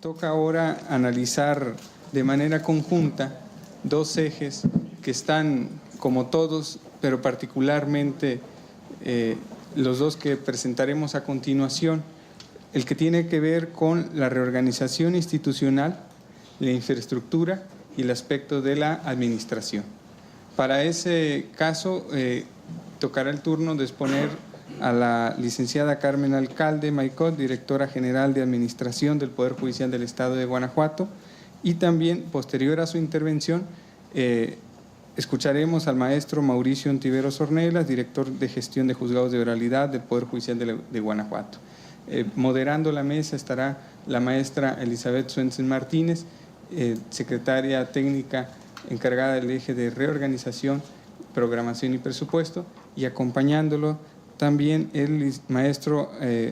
Toca ahora analizar de manera conjunta dos ejes que están, como todos, pero particularmente los dos que presentaremos a continuación, el que tiene que ver con la reorganización institucional, la infraestructura y el aspecto de la administración. Para ese caso, tocará el turno de exponer a la licenciada Carmen Alcalde Maicot, directora general de Administración del Poder Judicial del Estado de Guanajuato, y también, posterior a su intervención, escucharemos al maestro Mauricio Ontiveros Ornelas, director de Gestión de Juzgados de Oralidad del Poder Judicial de Guanajuato. Moderando la mesa estará la maestra Elizabeth Swensen Martínez, secretaria técnica encargada del eje de reorganización, programación y presupuesto, y acompañándolo también el maestro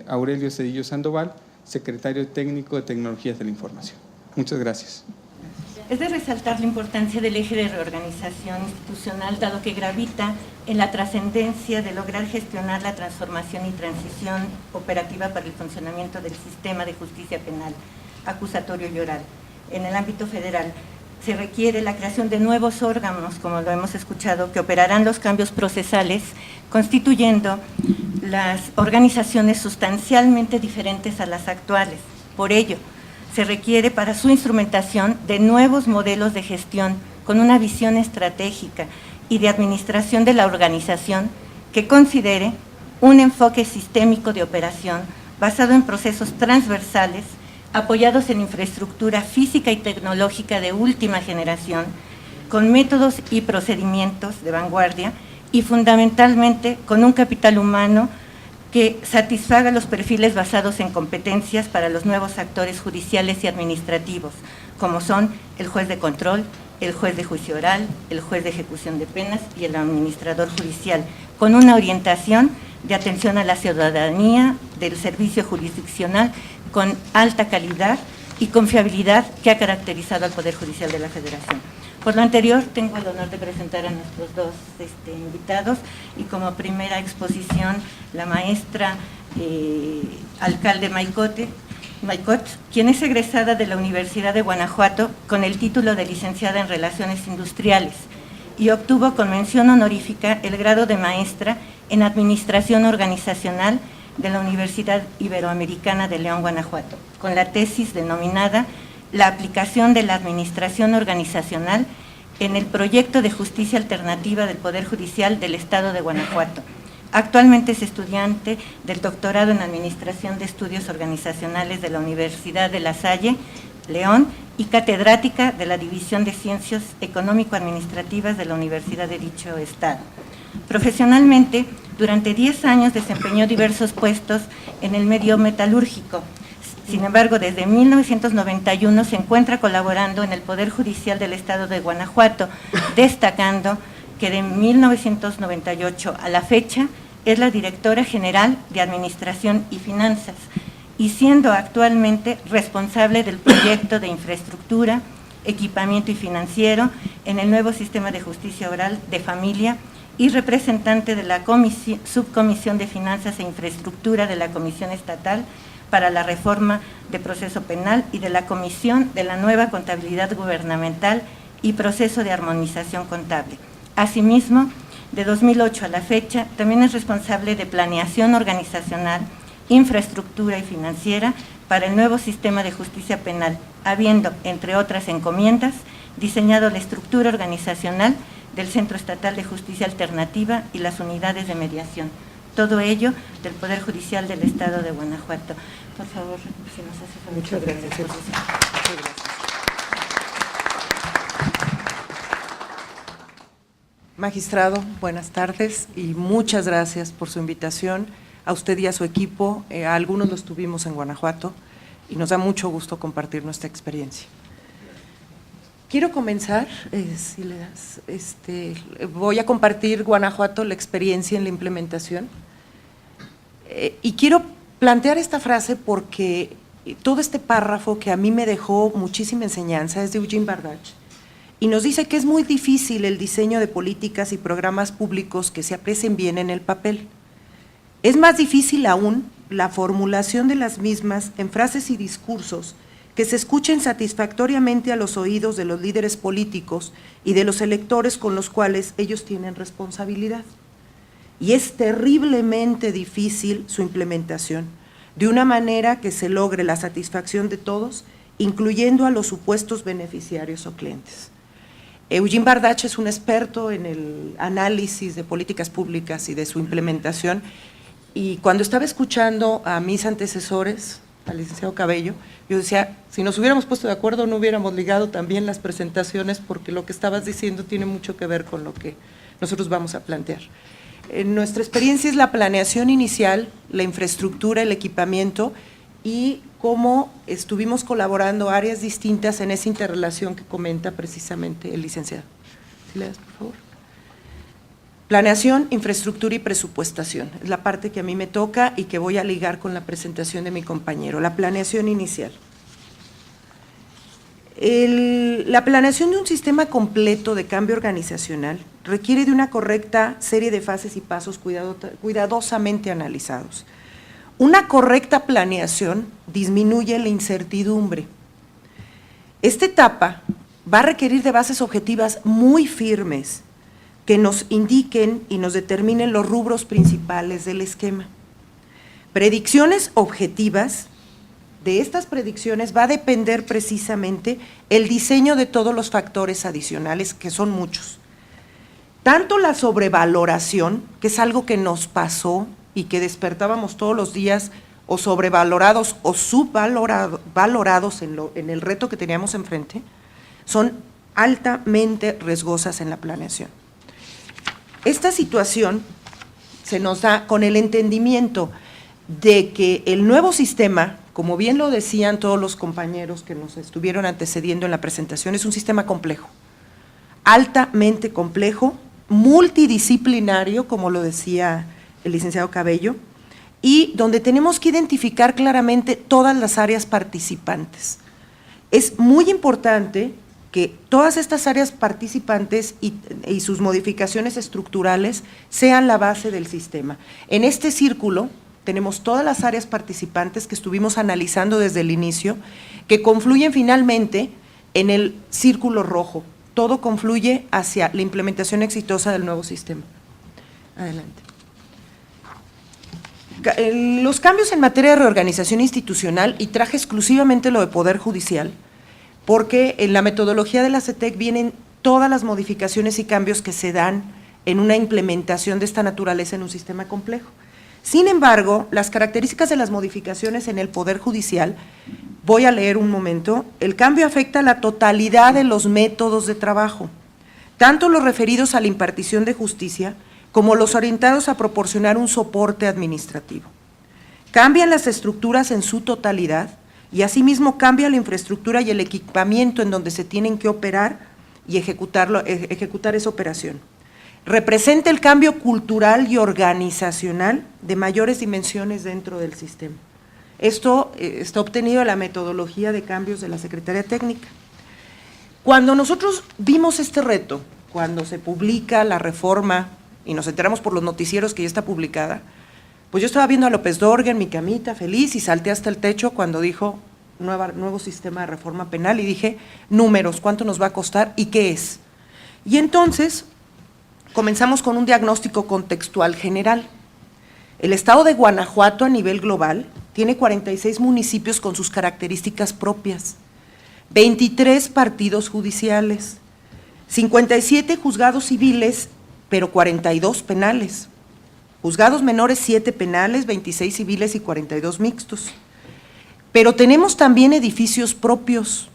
Aurelio Cedillo Sandoval, secretario técnico de Tecnologías de la Información. Muchas gracias. Es de resaltar la importancia del eje de reorganización institucional, dado que gravita en la trascendencia de lograr gestionar la transformación y transición operativa para el funcionamiento del sistema de justicia penal, acusatorio y oral. En el ámbito federal se requiere la creación de nuevos órganos, como lo hemos escuchado, que operarán los cambios procesales, constituyendo las organizaciones sustancialmente diferentes a las actuales. Por ello, se requiere para su instrumentación de nuevos modelos de gestión con una visión estratégica y de administración de la organización que considere un enfoque sistémico de operación basado en procesos transversales, apoyados en infraestructura física y tecnológica de última generación, con métodos y procedimientos de vanguardia y fundamentalmente con un capital humano que satisfaga los perfiles basados en competencias para los nuevos actores judiciales y administrativos, como son el juez de control, el juez de juicio oral, el juez de ejecución de penas y el administrador judicial, con una orientación de atención a la ciudadanía del servicio jurisdiccional con alta calidad y confiabilidad que ha caracterizado al Poder Judicial de la Federación. Por lo anterior, tengo el honor de presentar a nuestros dos invitados y como primera exposición la maestra Alcalde Maicot, quien es egresada de la Universidad de Guanajuato con el título de licenciada en Relaciones Industriales y obtuvo con mención honorífica el grado de maestra en Administración Organizacional de la Universidad Iberoamericana de León, Guanajuato, con la tesis denominada La aplicación de la administración organizacional en el proyecto de justicia alternativa del Poder Judicial del Estado de Guanajuato. Actualmente es estudiante del doctorado en Administración de Estudios Organizacionales de la Universidad de La Salle, León, y catedrática de la División de Ciencias Económico-Administrativas de la Universidad de dicho estado. Profesionalmente, durante 10 años desempeñó diversos puestos en el medio metalúrgico. Sin embargo, desde 1991 se encuentra colaborando en el Poder Judicial del Estado de Guanajuato, destacando que de 1998 a la fecha es la directora general de Administración y Finanzas y siendo actualmente responsable del proyecto de infraestructura, equipamiento y financiero en el nuevo sistema de justicia oral de familia y representante de la Subcomisión de Finanzas e Infraestructura de la Comisión Estatal para la Reforma de Proceso Penal y de la Comisión de la Nueva Contabilidad Gubernamental y Proceso de Armonización Contable. Asimismo, de 2008 a la fecha, también es responsable de planeación organizacional, infraestructura y financiera para el nuevo sistema de justicia penal, habiendo, entre otras encomiendas, diseñado la estructura organizacional del Centro Estatal de Justicia Alternativa y las unidades de mediación. Todo ello del Poder Judicial del Estado de Guanajuato. Por favor, si nos hace favor. Muchas gracias. Muchas gracias. Magistrado, buenas tardes y muchas gracias por su invitación a usted y a su equipo. A algunos los tuvimos en Guanajuato y nos da mucho gusto compartir nuestra experiencia. Quiero comenzar, si le das, voy a compartir Guanajuato, la experiencia en la implementación. Y quiero plantear esta frase porque todo este párrafo que a mí me dejó muchísima enseñanza es de Eugene Bardach y nos dice que es muy difícil el diseño de políticas y programas públicos que se aprecien bien en el papel. Es más difícil aún la formulación de las mismas en frases y discursos que se escuchen satisfactoriamente a los oídos de los líderes políticos y de los electores con los cuales ellos tienen responsabilidad. Y es terriblemente difícil su implementación, de una manera que se logre la satisfacción de todos, incluyendo a los supuestos beneficiarios o clientes. Eugene Bardach es un experto en el análisis de políticas públicas y de su implementación, y cuando estaba escuchando a mis antecesores, al licenciado Cabello, yo decía, si nos hubiéramos puesto de acuerdo no hubiéramos ligado también las presentaciones, porque lo que estabas diciendo tiene mucho que ver con lo que nosotros vamos a plantear. En nuestra experiencia es la planeación inicial, la infraestructura, el equipamiento y cómo estuvimos colaborando áreas distintas en esa interrelación que comenta precisamente el licenciado. ¿Sí le das, por favor? Planeación, infraestructura y presupuestación. Es la parte que a mí me toca y que voy a ligar con la presentación de mi compañero. La planeación inicial. La planeación de un sistema completo de cambio organizacional requiere de una correcta serie de fases y pasos cuidadosamente analizados. Una correcta planeación disminuye la incertidumbre. Esta etapa va a requerir de bases objetivas muy firmes que nos indiquen y nos determinen los rubros principales del esquema. Predicciones objetivas. De estas predicciones va a depender precisamente el diseño de todos los factores adicionales, que son muchos. Tanto la sobrevaloración, que es algo que nos pasó y que despertábamos todos los días o sobrevalorados o subvalorados en el reto que teníamos enfrente, son altamente riesgosas en la planeación. Esta situación se nos da con el entendimiento de que el nuevo sistema, como bien lo decían todos los compañeros que nos estuvieron antecediendo en la presentación, es un sistema complejo, altamente complejo, multidisciplinario, como lo decía el licenciado Cabello, y donde tenemos que identificar claramente todas las áreas participantes. Es muy importante que todas estas áreas participantes y sus modificaciones estructurales sean la base del sistema. En este círculo tenemos todas las áreas participantes que estuvimos analizando desde el inicio, que confluyen finalmente en el círculo rojo. Todo confluye hacia la implementación exitosa del nuevo sistema. Adelante. Los cambios en materia de reorganización institucional, y traje exclusivamente lo de Poder Judicial, porque en la metodología de la CETEC vienen todas las modificaciones y cambios que se dan en una implementación de esta naturaleza en un sistema complejo. Sin embargo, las características de las modificaciones en el Poder Judicial, voy a leer un momento, el cambio afecta a la totalidad de los métodos de trabajo, tanto los referidos a la impartición de justicia como los orientados a proporcionar un soporte administrativo. Cambian las estructuras en su totalidad y asimismo cambia la infraestructura y el equipamiento en donde se tienen que operar y ejecutar esa operación. Representa el cambio cultural y organizacional de mayores dimensiones dentro del sistema. Esto está obtenido de la metodología de cambios de la Secretaría Técnica. Cuando nosotros vimos este reto, cuando se publica la reforma y nos enteramos por los noticieros que ya está publicada, pues yo estaba viendo a López Dóriga en mi camita, feliz, y salté hasta el techo cuando dijo nuevo sistema de reforma penal y dije, números, ¿cuánto nos va a costar y qué es? Y entonces comenzamos con un diagnóstico contextual general. El estado de Guanajuato a nivel global tiene 46 municipios con sus características propias, 23 partidos judiciales, 57 juzgados civiles, pero 42 penales, juzgados menores 7 penales, 26 civiles y 42 mixtos. Pero tenemos también edificios propios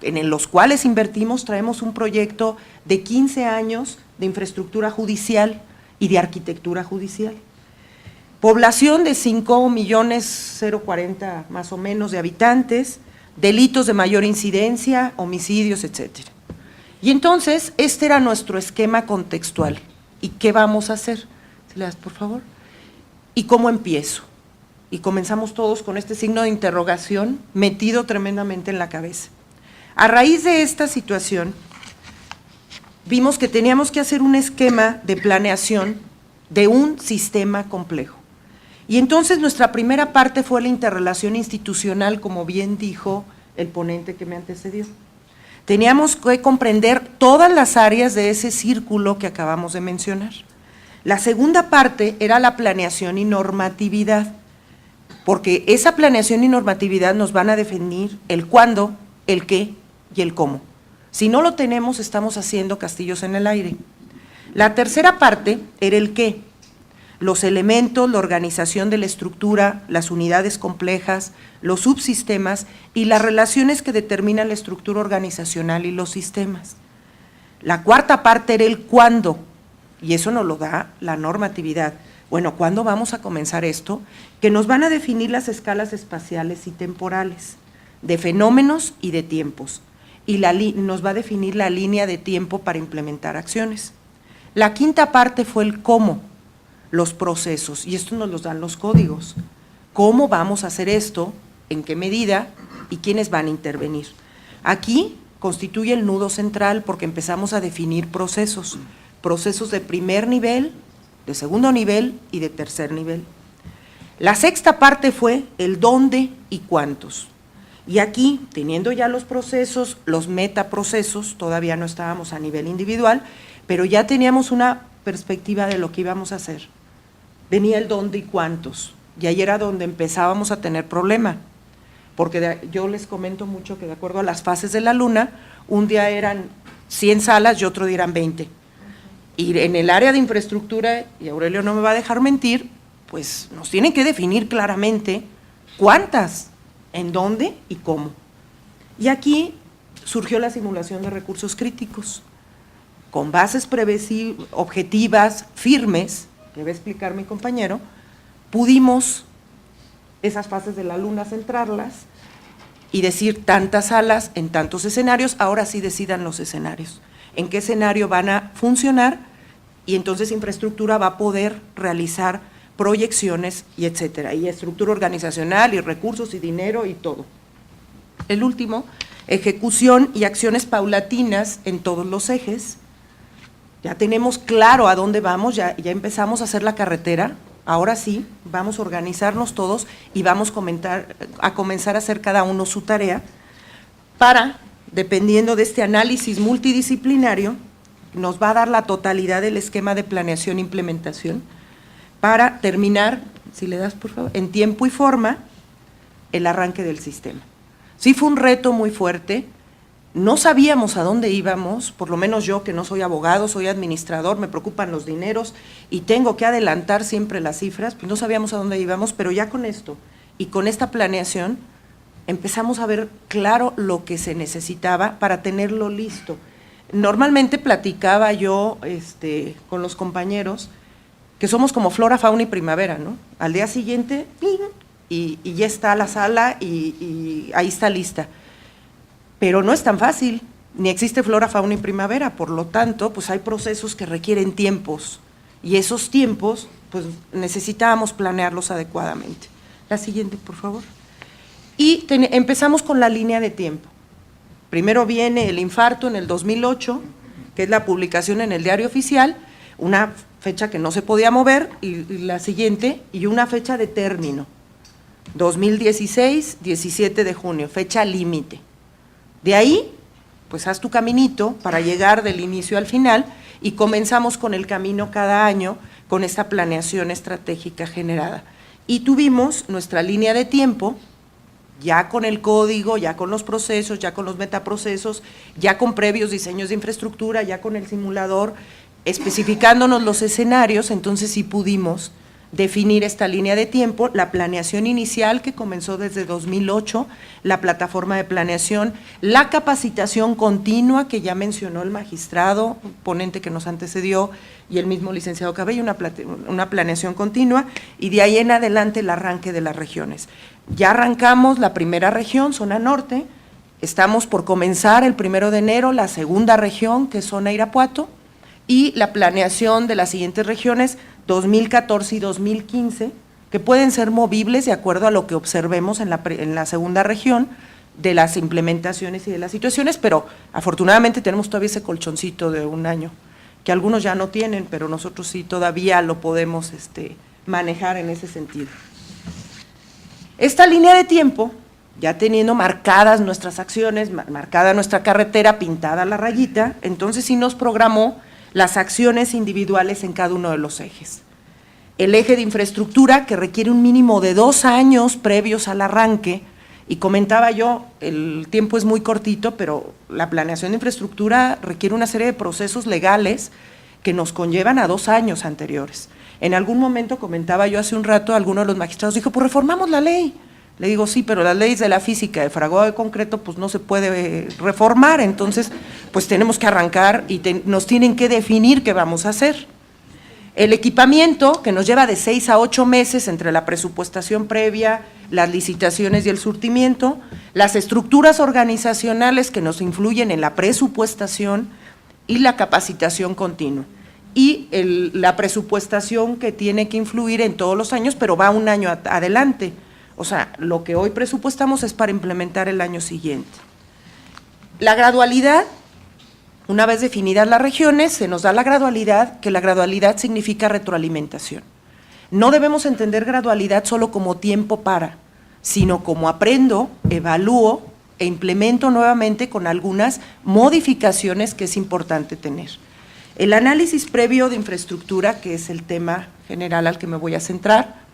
en los cuales invertimos, traemos un proyecto de 15 años de infraestructura judicial y de arquitectura judicial. Población de 5.040.000 más o menos de habitantes, delitos de mayor incidencia, homicidios, etcétera. Y entonces, este era nuestro esquema contextual. ¿Y qué vamos a hacer? ¿Se le das, por favor? ¿Y cómo empiezo? Y comenzamos todos con este signo de interrogación metido tremendamente en la cabeza. A raíz de esta situación, vimos que teníamos que hacer un esquema de planeación de un sistema complejo. Y entonces nuestra primera parte fue la interrelación institucional, como bien dijo el ponente que me antecedió. Teníamos que comprender todas las áreas de ese círculo que acabamos de mencionar. La segunda parte era la planeación y normatividad, porque esa planeación y normatividad nos van a definir el cuándo, el qué y el cómo. Si no lo tenemos, estamos haciendo castillos en el aire. La tercera parte era el qué, los elementos, la organización de la estructura, las unidades complejas, los subsistemas y las relaciones que determinan la estructura organizacional y los sistemas. La cuarta parte era el cuándo, y eso nos lo da la normatividad. Bueno, ¿cuándo vamos a comenzar esto? Que nos van a definir las escalas espaciales y temporales, de fenómenos y de tiempos, y nos va a definir la línea de tiempo para implementar acciones. La quinta parte fue el cómo, los procesos, y esto nos los dan los códigos. ¿Cómo vamos a hacer esto? ¿En qué medida? ¿Y quiénes van a intervenir? Aquí constituye el nudo central porque empezamos a definir procesos de primer nivel, de segundo nivel y de tercer nivel. La sexta parte fue el dónde y cuántos. Y aquí, teniendo ya los procesos, los metaprocesos, todavía no estábamos a nivel individual, pero ya teníamos una perspectiva de lo que íbamos a hacer. Venía el dónde y cuántos, y ahí era donde empezábamos a tener problema, porque yo les comento mucho que de acuerdo a las fases de la luna, un día eran 100 salas y otro día eran 20. Y en el área de infraestructura, y Aurelio no me va a dejar mentir, pues nos tienen que definir claramente cuántas, en dónde y cómo. Y aquí surgió la simulación de recursos críticos, con bases objetivas, firmes, que va a explicar mi compañero, pudimos esas fases de la luna centrarlas y decir tantas salas en tantos escenarios, ahora sí decidan los escenarios, en qué escenario van a funcionar, y entonces infraestructura va a poder realizar proyecciones y etcétera, y estructura organizacional y recursos y dinero y todo. El último, ejecución y acciones paulatinas en todos los ejes. Ya tenemos claro a dónde vamos, ya empezamos a hacer la carretera, ahora sí, vamos a organizarnos todos y vamos a comenzar a hacer cada uno su tarea para, dependiendo de este análisis multidisciplinario, nos va a dar la totalidad del esquema de planeación e implementación para terminar, si le das por favor, en tiempo y forma, el arranque del sistema. Sí fue un reto muy fuerte. No sabíamos a dónde íbamos, por lo menos yo que no soy abogado, soy administrador, me preocupan los dineros y tengo que adelantar siempre las cifras, pues no sabíamos a dónde íbamos, pero ya con esto y con esta planeación empezamos a ver claro lo que se necesitaba para tenerlo listo. Normalmente platicaba yo con los compañeros que somos como flora, fauna y primavera, ¿no? Al día siguiente, y ya está la sala y ahí está lista. Pero no es tan fácil, ni existe flora, fauna y primavera, por lo tanto, pues hay procesos que requieren tiempos, y esos tiempos, pues necesitábamos planearlos adecuadamente. La siguiente, por favor. Y empezamos con la línea de tiempo. Primero viene el infarto en el 2008, que es la publicación en el Diario Oficial, una fecha que no se podía mover, y la siguiente, y una fecha de término, 2016, 17 de junio, fecha límite. De ahí, pues haz tu caminito para llegar del inicio al final y comenzamos con el camino cada año con esta planeación estratégica generada. Y tuvimos nuestra línea de tiempo, ya con el código, ya con los procesos, ya con los metaprocesos, ya con previos diseños de infraestructura, ya con el simulador, especificándonos los escenarios, entonces sí pudimos definir esta línea de tiempo, la planeación inicial que comenzó desde 2008, la plataforma de planeación, la capacitación continua que ya mencionó el magistrado, ponente que nos antecedió, y el mismo licenciado Cabello, una planeación continua, y de ahí en adelante el arranque de las regiones. Ya arrancamos la primera región, zona norte, estamos por comenzar el 1 de enero la segunda región, que es zona Irapuato, y la planeación de las siguientes regiones, 2014 y 2015, que pueden ser movibles de acuerdo a lo que observemos en la segunda región de las implementaciones y de las situaciones, pero afortunadamente tenemos todavía ese colchoncito de un año, que algunos ya no tienen, pero nosotros sí todavía lo podemos manejar en ese sentido. Esta línea de tiempo ya teniendo marcadas nuestras acciones, marcada nuestra carretera, pintada la rayita, entonces sí nos programó las acciones individuales en cada uno de los ejes. El eje de infraestructura, que requiere un mínimo de 2 años previos al arranque, y comentaba yo, el tiempo es muy cortito, pero la planeación de infraestructura requiere una serie de procesos legales que nos conllevan a 2 años anteriores. En algún momento, comentaba yo hace un rato, alguno de los magistrados dijo, pues reformamos la ley. Le digo, sí, pero las leyes de la física de fraguado de concreto, pues no se puede reformar, entonces, pues tenemos que arrancar y nos tienen que definir qué vamos a hacer. El equipamiento, que nos lleva de 6 a 8 meses entre la presupuestación previa, las licitaciones y el surtimiento, las estructuras organizacionales que nos influyen en la presupuestación y la capacitación continua. Y la presupuestación que tiene que influir en todos los años, pero va un año adelante. O sea, lo que hoy presupuestamos es para implementar el año siguiente. La gradualidad, una vez definidas las regiones, se nos da la gradualidad, que la gradualidad significa retroalimentación. No debemos entender gradualidad solo como tiempo para, sino como aprendo, evalúo e implemento nuevamente con algunas modificaciones que es importante tener. El análisis previo de infraestructura, que es el tema general al que me voy a centrar.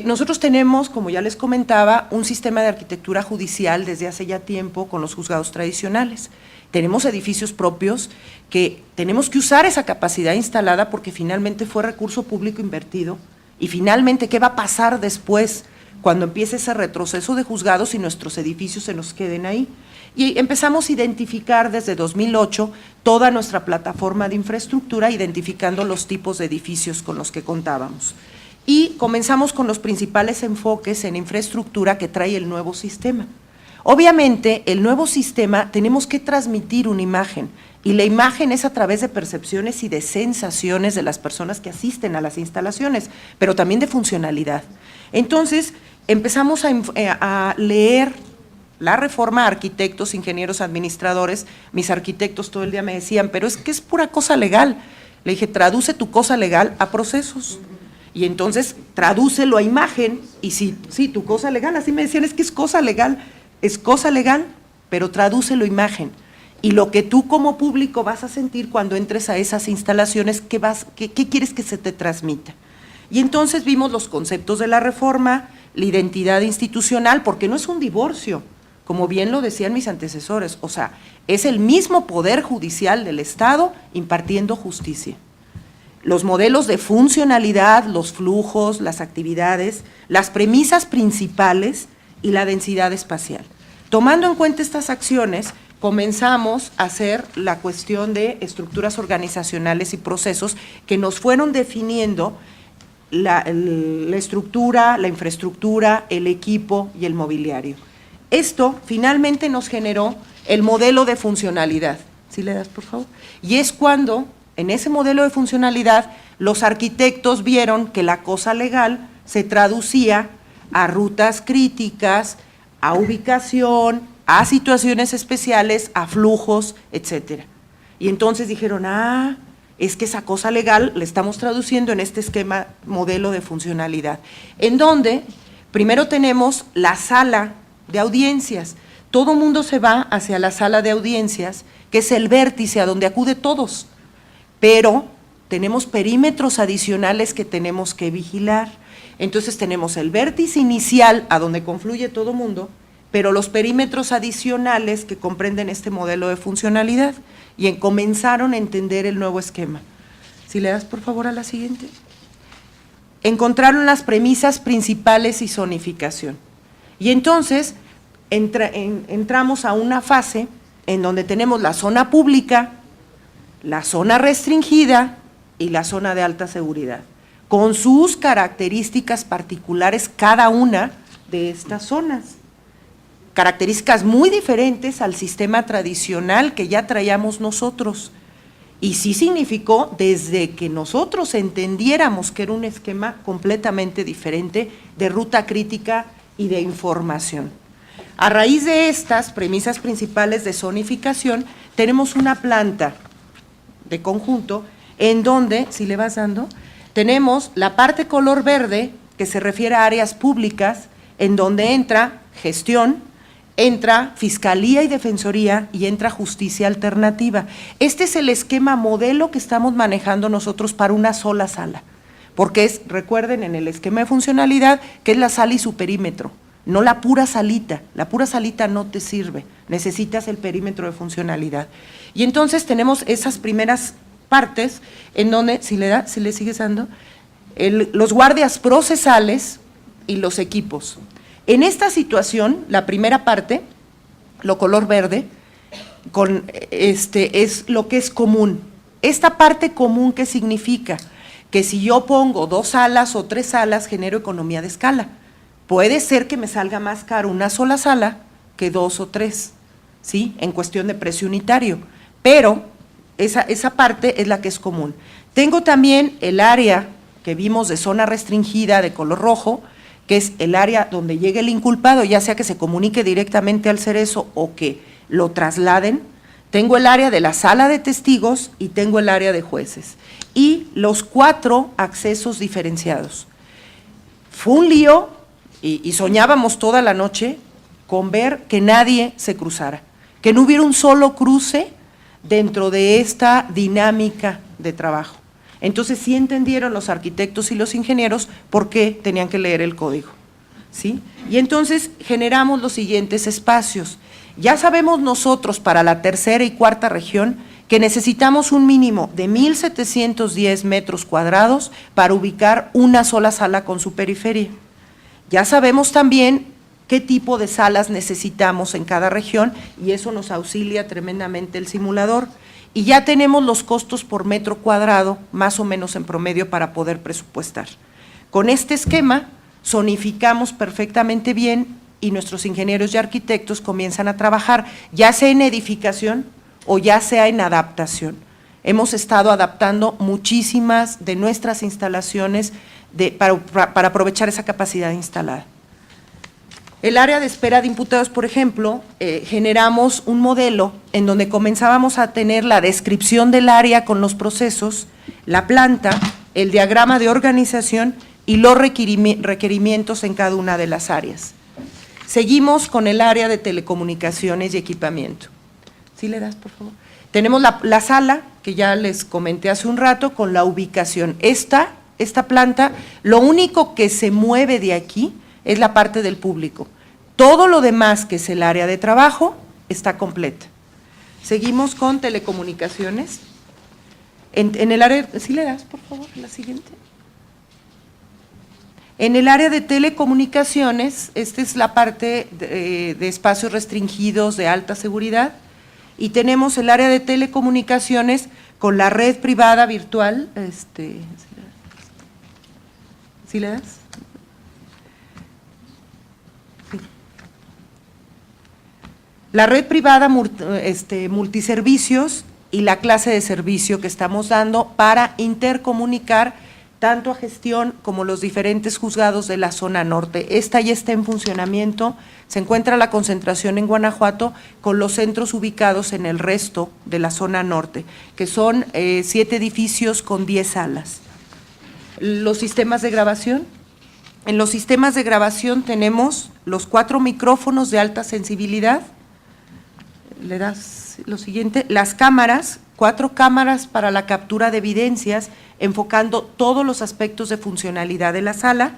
Nosotros tenemos, como ya les comentaba, un sistema de arquitectura judicial desde hace ya tiempo con los juzgados tradicionales. Tenemos edificios propios que tenemos que usar esa capacidad instalada porque finalmente fue recurso público invertido y finalmente, ¿qué va a pasar después cuando empiece ese retroceso de juzgados y nuestros edificios se nos queden ahí? Y empezamos a identificar desde 2008 toda nuestra plataforma de infraestructura, identificando los tipos de edificios con los que contábamos. Y comenzamos con los principales enfoques en infraestructura que trae el nuevo sistema. Obviamente, el nuevo sistema tenemos que transmitir una imagen, y la imagen es a través de percepciones y de sensaciones de las personas que asisten a las instalaciones, pero también de funcionalidad. Entonces, empezamos a leer la reforma, arquitectos, ingenieros, administradores. Mis arquitectos todo el día me decían, pero es que es pura cosa legal. Le dije, traduce tu cosa legal a procesos. Y entonces, tradúcelo a imagen, y sí, tu cosa legal, así me decían, es que es cosa legal, pero tradúcelo a imagen. Y lo que tú como público vas a sentir cuando entres a esas instalaciones, ¿qué quieres que se te transmita? Y entonces vimos los conceptos de la reforma, la identidad institucional, porque no es un divorcio, como bien lo decían mis antecesores, o sea, es el mismo poder judicial del Estado impartiendo justicia. Los modelos de funcionalidad, los flujos, las actividades, las premisas principales y la densidad espacial. Tomando en cuenta estas acciones, comenzamos a hacer la cuestión de estructuras organizacionales y procesos que nos fueron definiendo la estructura, la infraestructura, el equipo y el mobiliario. Esto finalmente nos generó el modelo de funcionalidad. ¿Sí le das, por favor? Y es cuando, en ese modelo de funcionalidad, los arquitectos vieron que la cosa legal se traducía a rutas críticas, a ubicación, a situaciones especiales, a flujos, etcétera. Y entonces dijeron, es que esa cosa legal la estamos traduciendo en este esquema modelo de funcionalidad, en donde primero tenemos la sala de audiencias. Todo mundo se va hacia la sala de audiencias, que es el vértice a donde acude todos, pero tenemos perímetros adicionales que tenemos que vigilar. Entonces tenemos el vértice inicial a donde confluye todo mundo, pero los perímetros adicionales que comprenden este modelo de funcionalidad, y comenzaron a entender el nuevo esquema. Si le das por favor a la siguiente. Encontraron las premisas principales y zonificación. Y entonces entramos a una fase en donde tenemos la zona pública, la zona restringida y la zona de alta seguridad, con sus características particulares cada una de estas zonas. Características muy diferentes al sistema tradicional que ya traíamos nosotros. Y sí significó, desde que nosotros entendiéramos que era un esquema completamente diferente de ruta crítica y de información. A raíz de estas premisas principales de zonificación, tenemos una planta de conjunto en donde, si le vas dando, tenemos la parte color verde que se refiere a áreas públicas, en donde entra gestión, entra Fiscalía y Defensoría y entra Justicia Alternativa. Este es el esquema modelo que estamos manejando nosotros para una sola sala, porque es, recuerden, en el esquema de funcionalidad, que es la sala y su perímetro, no la pura salita no te sirve, necesitas el perímetro de funcionalidad. Y entonces tenemos esas primeras partes en donde, si le sigues dando, los guardias procesales y los equipos. En esta situación, la primera parte, lo color verde, es lo que es común. Esta parte común, ¿qué significa? Que si yo pongo 2 salas o 3 salas, genero economía de escala. Puede ser que me salga más caro una sola sala que 2 o 3, ¿sí? En cuestión de precio unitario, pero esa parte es la que es común. Tengo también el área que vimos de zona restringida de color rojo, que es el área donde llegue el inculpado, ya sea que se comunique directamente al Cerezo o que lo trasladen. Tengo el área de la sala de testigos y tengo el área de jueces. Y los 4 accesos diferenciados. Fue un lío y soñábamos toda la noche con ver que nadie se cruzara, que no hubiera un solo cruce dentro de esta dinámica de trabajo. Entonces sí entendieron los arquitectos y los ingenieros por qué tenían que leer el código, ¿sí? Y entonces generamos los siguientes espacios. Ya sabemos nosotros para la tercera y cuarta región que necesitamos un mínimo de 1,710 metros cuadrados para ubicar una sola sala con su periferia. Ya sabemos también qué tipo de salas necesitamos en cada región y eso nos auxilia tremendamente el simulador. Y ya tenemos los costos por metro cuadrado, más o menos en promedio, para poder presupuestar. Con este esquema, zonificamos perfectamente bien y nuestros ingenieros y arquitectos comienzan a trabajar, ya sea en edificación o ya sea en adaptación. Hemos estado adaptando muchísimas de nuestras instalaciones para aprovechar esa capacidad instalada. El área de espera de imputados, por ejemplo, generamos un modelo en donde comenzábamos a tener la descripción del área con los procesos, la planta, el diagrama de organización y los requerimientos en cada una de las áreas. Seguimos con el área de telecomunicaciones y equipamiento. ¿Sí le das, por favor? Tenemos la sala, que ya les comenté hace un rato, con la ubicación. Esta planta, lo único que se mueve de aquí es la parte del público. Todo lo demás, que es el área de trabajo, está completa. Seguimos con telecomunicaciones. En el área, ¿sí le das, por favor, la siguiente? En el área de telecomunicaciones, esta es la parte de espacios restringidos de alta seguridad, y tenemos el área de telecomunicaciones con la red privada virtual. ¿Sí le das? La red privada multiservicios y la clase de servicio que estamos dando para intercomunicar tanto a gestión como los diferentes juzgados de la zona norte. Esta ya está en funcionamiento, se encuentra la concentración en Guanajuato con los centros ubicados en el resto de la zona norte, que son 7 edificios con 10 salas. Los sistemas de grabación. En los sistemas de grabación tenemos los 4 micrófonos de alta sensibilidad. Le das lo siguiente, las cámaras, 4 cámaras para la captura de evidencias, enfocando todos los aspectos de funcionalidad de la sala,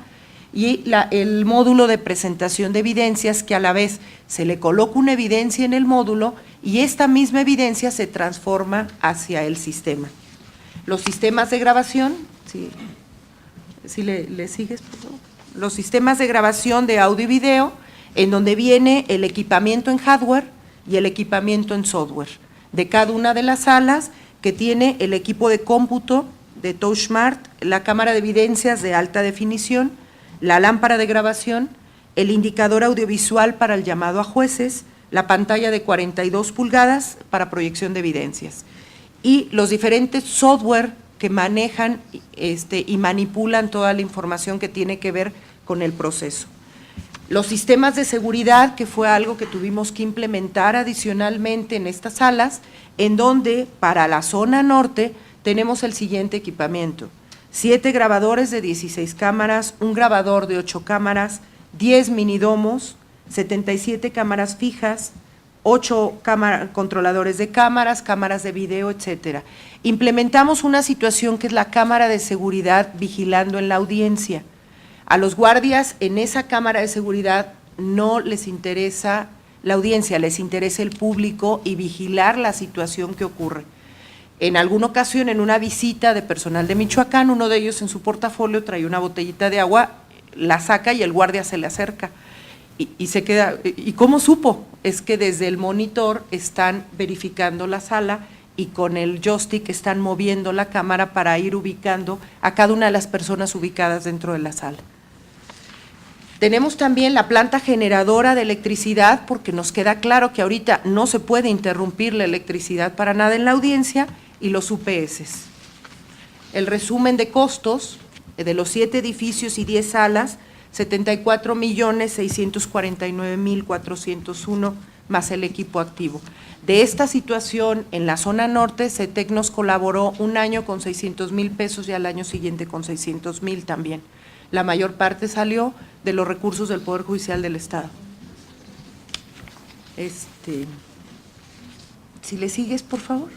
y el módulo de presentación de evidencias, que a la vez se le coloca una evidencia en el módulo y esta misma evidencia se transforma hacia el sistema. Los sistemas de grabación, si le sigues, por favor. Los sistemas de grabación de audio y video, en donde viene el equipamiento en hardware y el equipamiento en software de cada una de las salas, que tiene el equipo de cómputo de TouchSmart, la cámara de evidencias de alta definición, la lámpara de grabación, el indicador audiovisual para el llamado a jueces, la pantalla de 42 pulgadas para proyección de evidencias y los diferentes software que manejan y manipulan toda la información que tiene que ver con el proceso. Los sistemas de seguridad, que fue algo que tuvimos que implementar adicionalmente en estas salas, en donde para la zona norte tenemos el siguiente equipamiento: 7 grabadores de 16 cámaras, un grabador de 8 cámaras, 10 minidomos, 77 cámaras fijas, 8 controladores de cámaras, cámaras de video, etcétera. Implementamos una situación que es la cámara de seguridad vigilando en la audiencia. A los guardias en esa cámara de seguridad no les interesa la audiencia, les interesa el público y vigilar la situación que ocurre. En alguna ocasión, en una visita de personal de Michoacán, uno de ellos en su portafolio trae una botellita de agua, la saca y el guardia se le acerca. Y se queda, ¿y cómo supo? Es que desde el monitor están verificando la sala y con el joystick están moviendo la cámara para ir ubicando a cada una de las personas ubicadas dentro de la sala. Tenemos también la planta generadora de electricidad, porque nos queda claro que ahorita no se puede interrumpir la electricidad para nada en la audiencia, y los UPS. El resumen de costos de los 7 edificios y 10 salas, 74.649.401 más el equipo activo. De esta situación, en la zona norte, CETEC nos colaboró un año con 600,000 pesos y al año siguiente con 600,000 también. La mayor parte salió de los recursos del Poder Judicial del Estado. Si le sigues, por favor.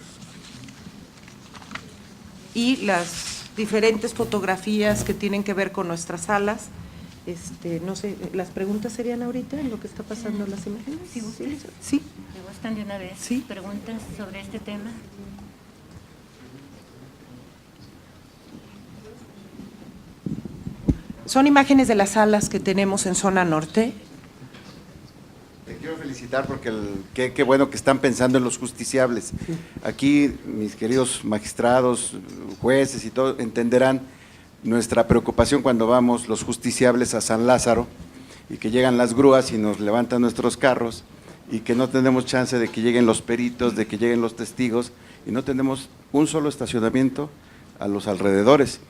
Y las diferentes fotografías que tienen que ver con nuestras salas. No sé, ¿las preguntas serían ahorita en lo que está pasando en las imágenes? Sí. ¿Le gustan de una vez? Sí. ¿Preguntas sobre este tema? Son imágenes de las salas que tenemos en zona norte. Te quiero felicitar porque qué bueno que están pensando en los justiciables. Aquí mis queridos magistrados, jueces y todo entenderán nuestra preocupación cuando vamos los justiciables a San Lázaro y que llegan las grúas y nos levantan nuestros carros y que no tenemos chance de que lleguen los peritos, de que lleguen los testigos y no tenemos un solo estacionamiento a los alrededores.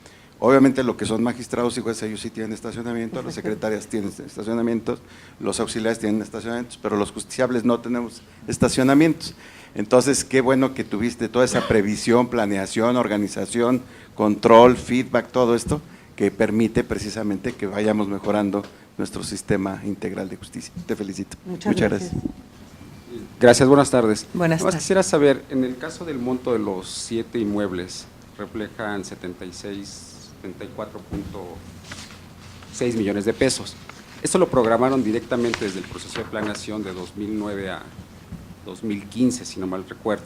Obviamente lo que son magistrados y jueces, ellos sí tienen estacionamiento, las secretarias tienen estacionamientos, los auxiliares tienen estacionamientos, pero los justiciables no tenemos estacionamientos. Entonces, qué bueno que tuviste toda esa previsión, planeación, organización, control, feedback, todo esto, que permite precisamente que vayamos mejorando nuestro sistema integral de justicia. Te felicito. Muchas gracias. Gracias, buenas tardes. Buenas Además, tardes. quisiera saber, en el caso del monto de los 7 inmuebles, reflejan 74.6 millones de pesos. Esto lo programaron directamente desde el proceso de planeación de 2009 a 2015, si no mal recuerdo.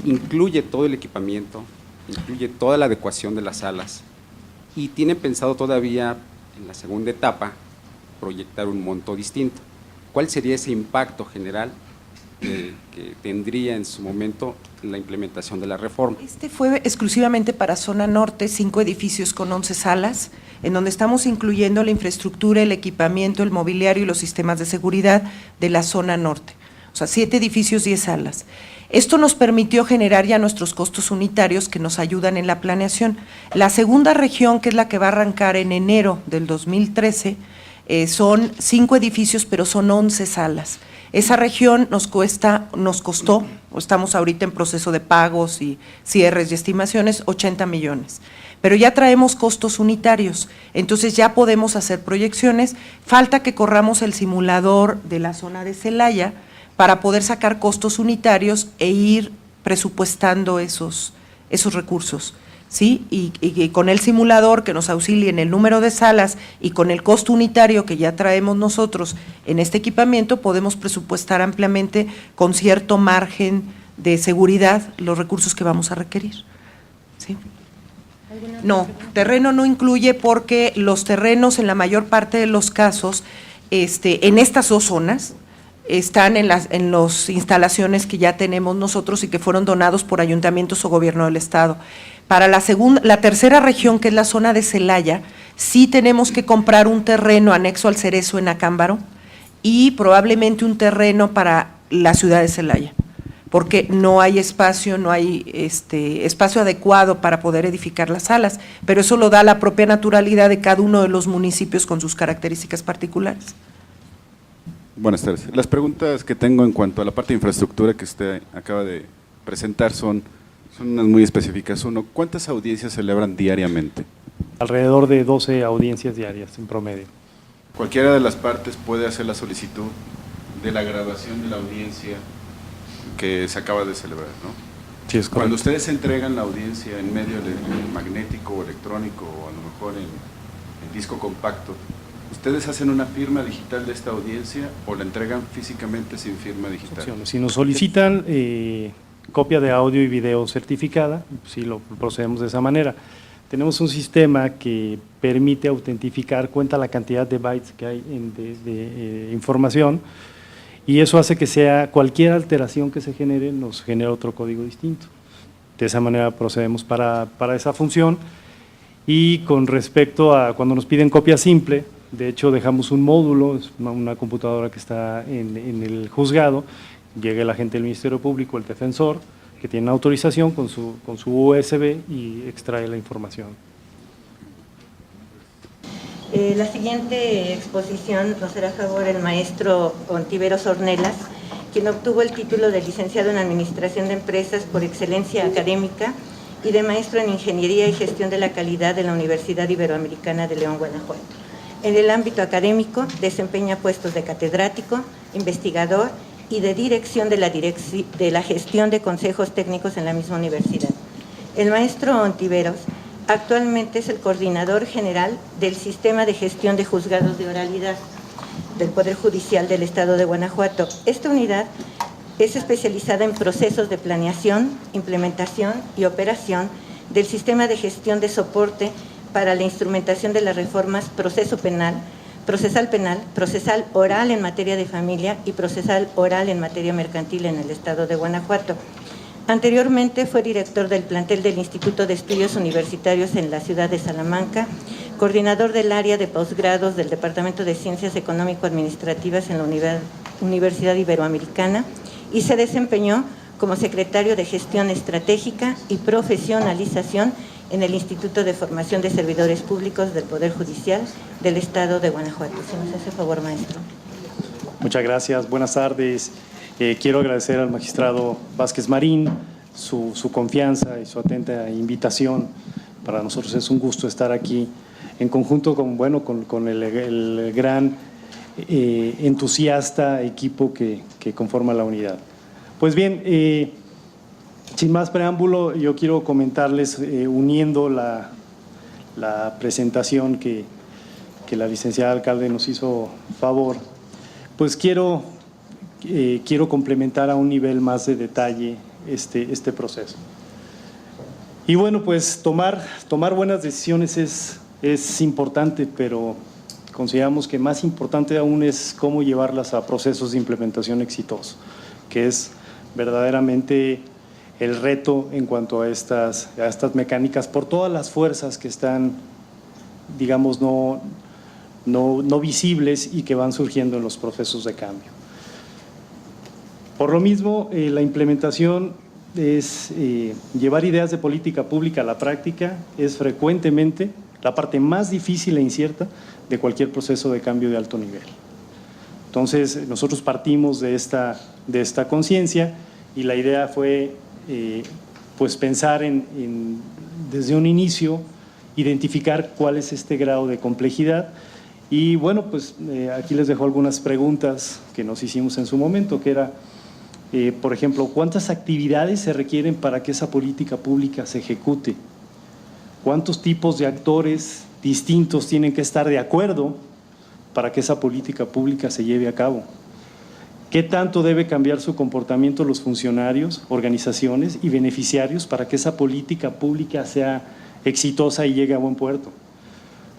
Incluye todo el equipamiento, incluye toda la adecuación de las salas y tienen pensado todavía en la segunda etapa proyectar un monto distinto. ¿Cuál sería ese impacto general que tendría en su momento la implementación de la reforma? Fue exclusivamente para zona norte, 5 edificios con 11 salas, en donde estamos incluyendo la infraestructura, el equipamiento, el mobiliario y los sistemas de seguridad de la zona norte. O sea, 7 edificios, 10 salas. Esto nos permitió generar ya nuestros costos unitarios que nos ayudan en la planeación. La segunda región, que es la que va a arrancar en enero del 2013, son 5 edificios, pero son 11 salas. Esa región nos costó, o estamos ahorita en proceso de pagos y cierres y estimaciones, 80 millones. Pero ya traemos costos unitarios, entonces ya podemos hacer proyecciones. Falta que corramos el simulador de la zona de Celaya para poder sacar costos unitarios e ir presupuestando esos recursos, ¿sí? Y con el simulador que nos auxilie en el número de salas y con el costo unitario que ya traemos nosotros en este equipamiento, podemos presupuestar ampliamente con cierto margen de seguridad los recursos que vamos a requerir, ¿sí? No, terreno no incluye porque los terrenos en la mayor parte de los casos, en estas 2 zonas, están en las instalaciones que ya tenemos nosotros y que fueron donados por ayuntamientos o gobierno del estado. Para la tercera región, que es la zona de Celaya, sí tenemos que comprar un terreno anexo al Cerezo en Acámbaro y probablemente un terreno para la ciudad de Celaya, porque no hay espacio, no hay espacio adecuado para poder edificar las salas, pero eso lo da la propia naturalidad de cada uno de los municipios con sus características particulares. Buenas tardes. Las preguntas que tengo en cuanto a la parte de infraestructura que usted acaba de presentar son unas muy específicas. Uno, ¿cuántas audiencias celebran diariamente? Alrededor de 12 audiencias diarias en promedio. cualquiera de las partes puede hacer la solicitud de la grabación de la audiencia que se acaba de celebrar, ¿no? Sí, es correcto. Cuando ustedes entregan la audiencia en medio magnético o electrónico, o a lo mejor en disco compacto, ¿ustedes hacen una firma digital de esta audiencia o la entregan físicamente sin firma digital? Opciones. Si nos solicitan copia de audio y video certificada, sí lo procedemos de esa manera. Tenemos un sistema que permite autentificar, cuenta la cantidad de bytes que hay de información, y eso hace que sea cualquier alteración que se genere, nos genera otro código distinto. De esa manera procedemos para esa función. Y con respecto a cuando nos piden copia simple, de hecho dejamos un módulo, es una computadora que está en el juzgado, llega el agente del Ministerio Público, el defensor, que tiene autorización con su USB y extrae la información. La siguiente exposición nos hará favor el maestro Ontiveros Ornelas, quien obtuvo el título de licenciado en Administración de Empresas por excelencia académica y de maestro en Ingeniería y Gestión de la Calidad de la Universidad Iberoamericana de León, Guanajuato. En el ámbito académico desempeña puestos de catedrático, investigador y de dirección de la gestión de consejos técnicos en la misma universidad. El maestro Ontiveros actualmente es el coordinador general del Sistema de Gestión de Juzgados de Oralidad del Poder Judicial del Estado de Guanajuato. Esta unidad es especializada en procesos de planeación, implementación y operación del sistema de gestión de soporte para la instrumentación de las reformas procesal penal, procesal oral en materia de familia y procesal oral en materia mercantil en el Estado de Guanajuato. Anteriormente fue director del plantel del Instituto de Estudios Universitarios en la ciudad de Salamanca, coordinador del área de posgrados del Departamento de Ciencias Económico-Administrativas en la Universidad Iberoamericana y se desempeñó como secretario de Gestión Estratégica y Profesionalización en el Instituto de Formación de Servidores Públicos del Poder Judicial del Estado de Guanajuato. Si nos hace favor, maestro. Muchas gracias, buenas tardes. Quiero agradecer al magistrado Vázquez Marín su confianza y su atenta invitación. Para nosotros es un gusto estar aquí en conjunto con el gran entusiasta equipo que conforma la unidad. Pues bien, sin más preámbulo, yo quiero comentarles, uniendo la presentación que la licenciada alcalde nos hizo favor, pues quiero complementar a un nivel más de detalle este proceso. Y bueno, pues tomar buenas decisiones es importante, pero consideramos que más importante aún es cómo llevarlas a procesos de implementación exitosos, que es verdaderamente el reto en cuanto a estas mecánicas, por todas las fuerzas que están, digamos, no visibles y que van surgiendo en los procesos de cambio. Por lo mismo, la implementación es llevar ideas de política pública a la práctica, es frecuentemente la parte más difícil e incierta de cualquier proceso de cambio de alto nivel. Entonces, nosotros partimos de esta conciencia y la idea fue pues pensar desde un inicio, identificar cuál es este grado de complejidad. Y bueno, pues aquí les dejo algunas preguntas que nos hicimos en su momento, que era, por ejemplo, ¿cuántas actividades se requieren para que esa política pública se ejecute? ¿Cuántos tipos de actores distintos tienen que estar de acuerdo para que esa política pública se lleve a cabo? ¿Qué tanto debe cambiar su comportamiento los funcionarios, organizaciones y beneficiarios para que esa política pública sea exitosa y llegue a buen puerto?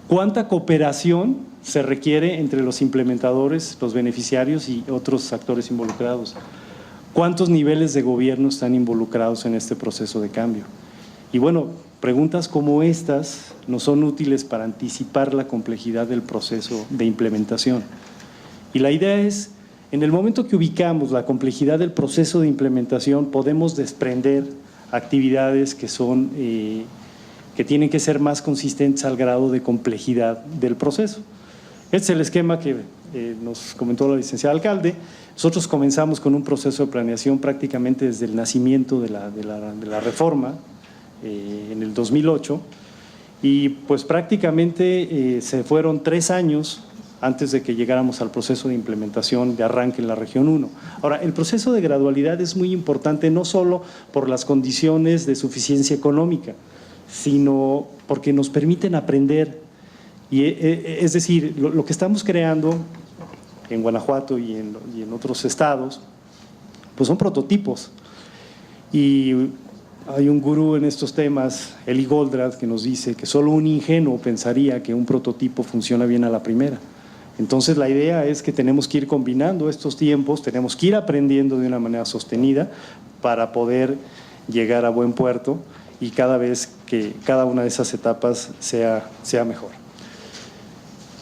¿Cuánta cooperación se requiere entre los implementadores, los beneficiarios y otros actores involucrados? ¿Cuántos niveles de gobierno están involucrados en este proceso de cambio? Y bueno, preguntas como estas nos son útiles para anticipar la complejidad del proceso de implementación. Y la idea es, en el momento que ubicamos la complejidad del proceso de implementación, podemos desprender actividades que tienen que ser más consistentes al grado de complejidad del proceso. Este es el esquema que nos comentó la licenciada alcalde. Nosotros comenzamos con un proceso de planeación prácticamente desde el nacimiento de la reforma en el 2008 y pues prácticamente se fueron 3 años antes de que llegáramos al proceso de implementación de arranque en la región 1. Ahora, el proceso de gradualidad es muy importante no solo por las condiciones de suficiencia económica, sino porque nos permiten aprender. Y, es decir, lo que estamos creando en Guanajuato y en otros estados, pues son prototipos. Y hay un gurú en estos temas, Eli Goldratt, que nos dice que solo un ingenuo pensaría que un prototipo funciona bien a la primera. Entonces la idea es que tenemos que ir combinando estos tiempos, tenemos que ir aprendiendo de una manera sostenida para poder llegar a buen puerto y cada vez que cada una de esas etapas sea mejor.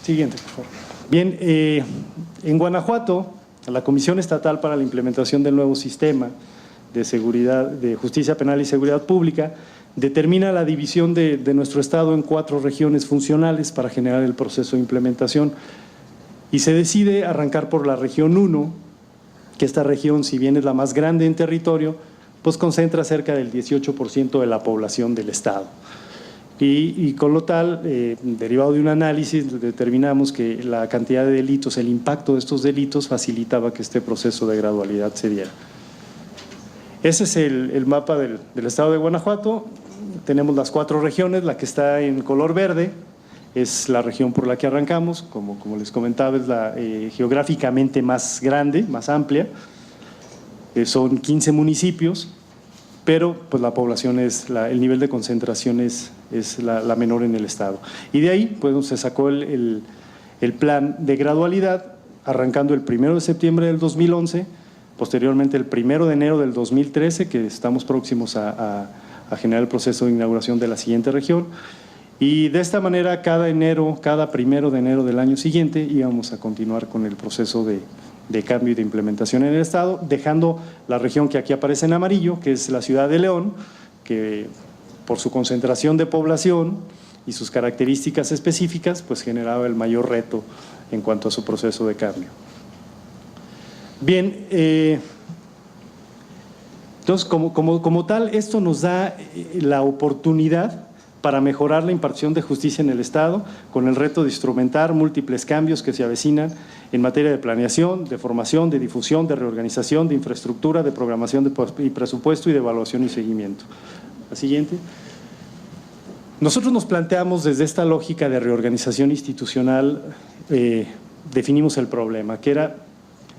Siguiente, por favor. Bien, en Guanajuato, la Comisión Estatal para la Implementación del Nuevo Sistema de Justicia Penal y Seguridad Pública determina la división de nuestro Estado en 4 regiones funcionales para generar el proceso de implementación. Y se decide arrancar por la región 1, que esta región, si bien es la más grande en territorio, pues concentra cerca del 18% de la población del Estado. Y con lo tal, derivado de un análisis, determinamos que la cantidad de delitos, el impacto de estos delitos facilitaba que este proceso de gradualidad se diera. Ese es el mapa del Estado de Guanajuato. Tenemos las 4 regiones, la que está en color verde es la región por la que arrancamos, como les comentaba, es la geográficamente más grande, más amplia, son 15 municipios, pero pues la población el nivel de concentración es la menor en el estado. Y de ahí pues se sacó el plan de gradualidad, arrancando el 1 de septiembre del 2011, posteriormente el 1 de enero del 2013, que estamos próximos a generar el proceso de inauguración de la siguiente región. Y de esta manera, cada 1 de enero del año siguiente íbamos a continuar con el proceso de cambio y de implementación en el Estado, dejando la región que aquí aparece en amarillo, que es la ciudad de León, que por su concentración de población y sus características específicas, pues generaba el mayor reto en cuanto a su proceso de cambio. Bien, entonces como tal, esto nos da la oportunidad para mejorar la impartición de justicia en el Estado, con el reto de instrumentar múltiples cambios que se avecinan en materia de planeación, de formación, de difusión, de reorganización, de infraestructura, de programación y presupuesto y de evaluación y seguimiento. La siguiente. Nosotros nos planteamos desde esta lógica de reorganización institucional, definimos el problema, que era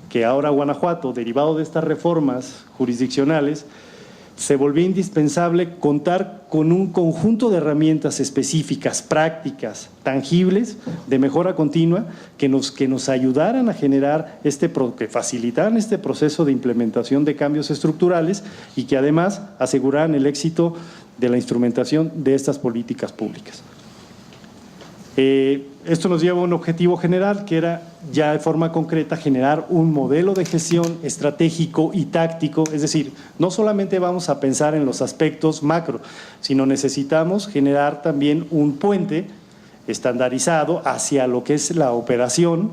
que ahora Guanajuato, derivado de estas reformas jurisdiccionales, se volvió indispensable contar con un conjunto de herramientas específicas, prácticas, tangibles, de mejora continua, que nos ayudaran a generar que facilitaran este proceso de implementación de cambios estructurales y que además aseguraran el éxito de la instrumentación de estas políticas públicas. Esto nos lleva a un objetivo general, que era ya de forma concreta generar un modelo de gestión estratégico y táctico, es decir, no solamente vamos a pensar en los aspectos macro, sino necesitamos generar también un puente estandarizado hacia lo que es la operación,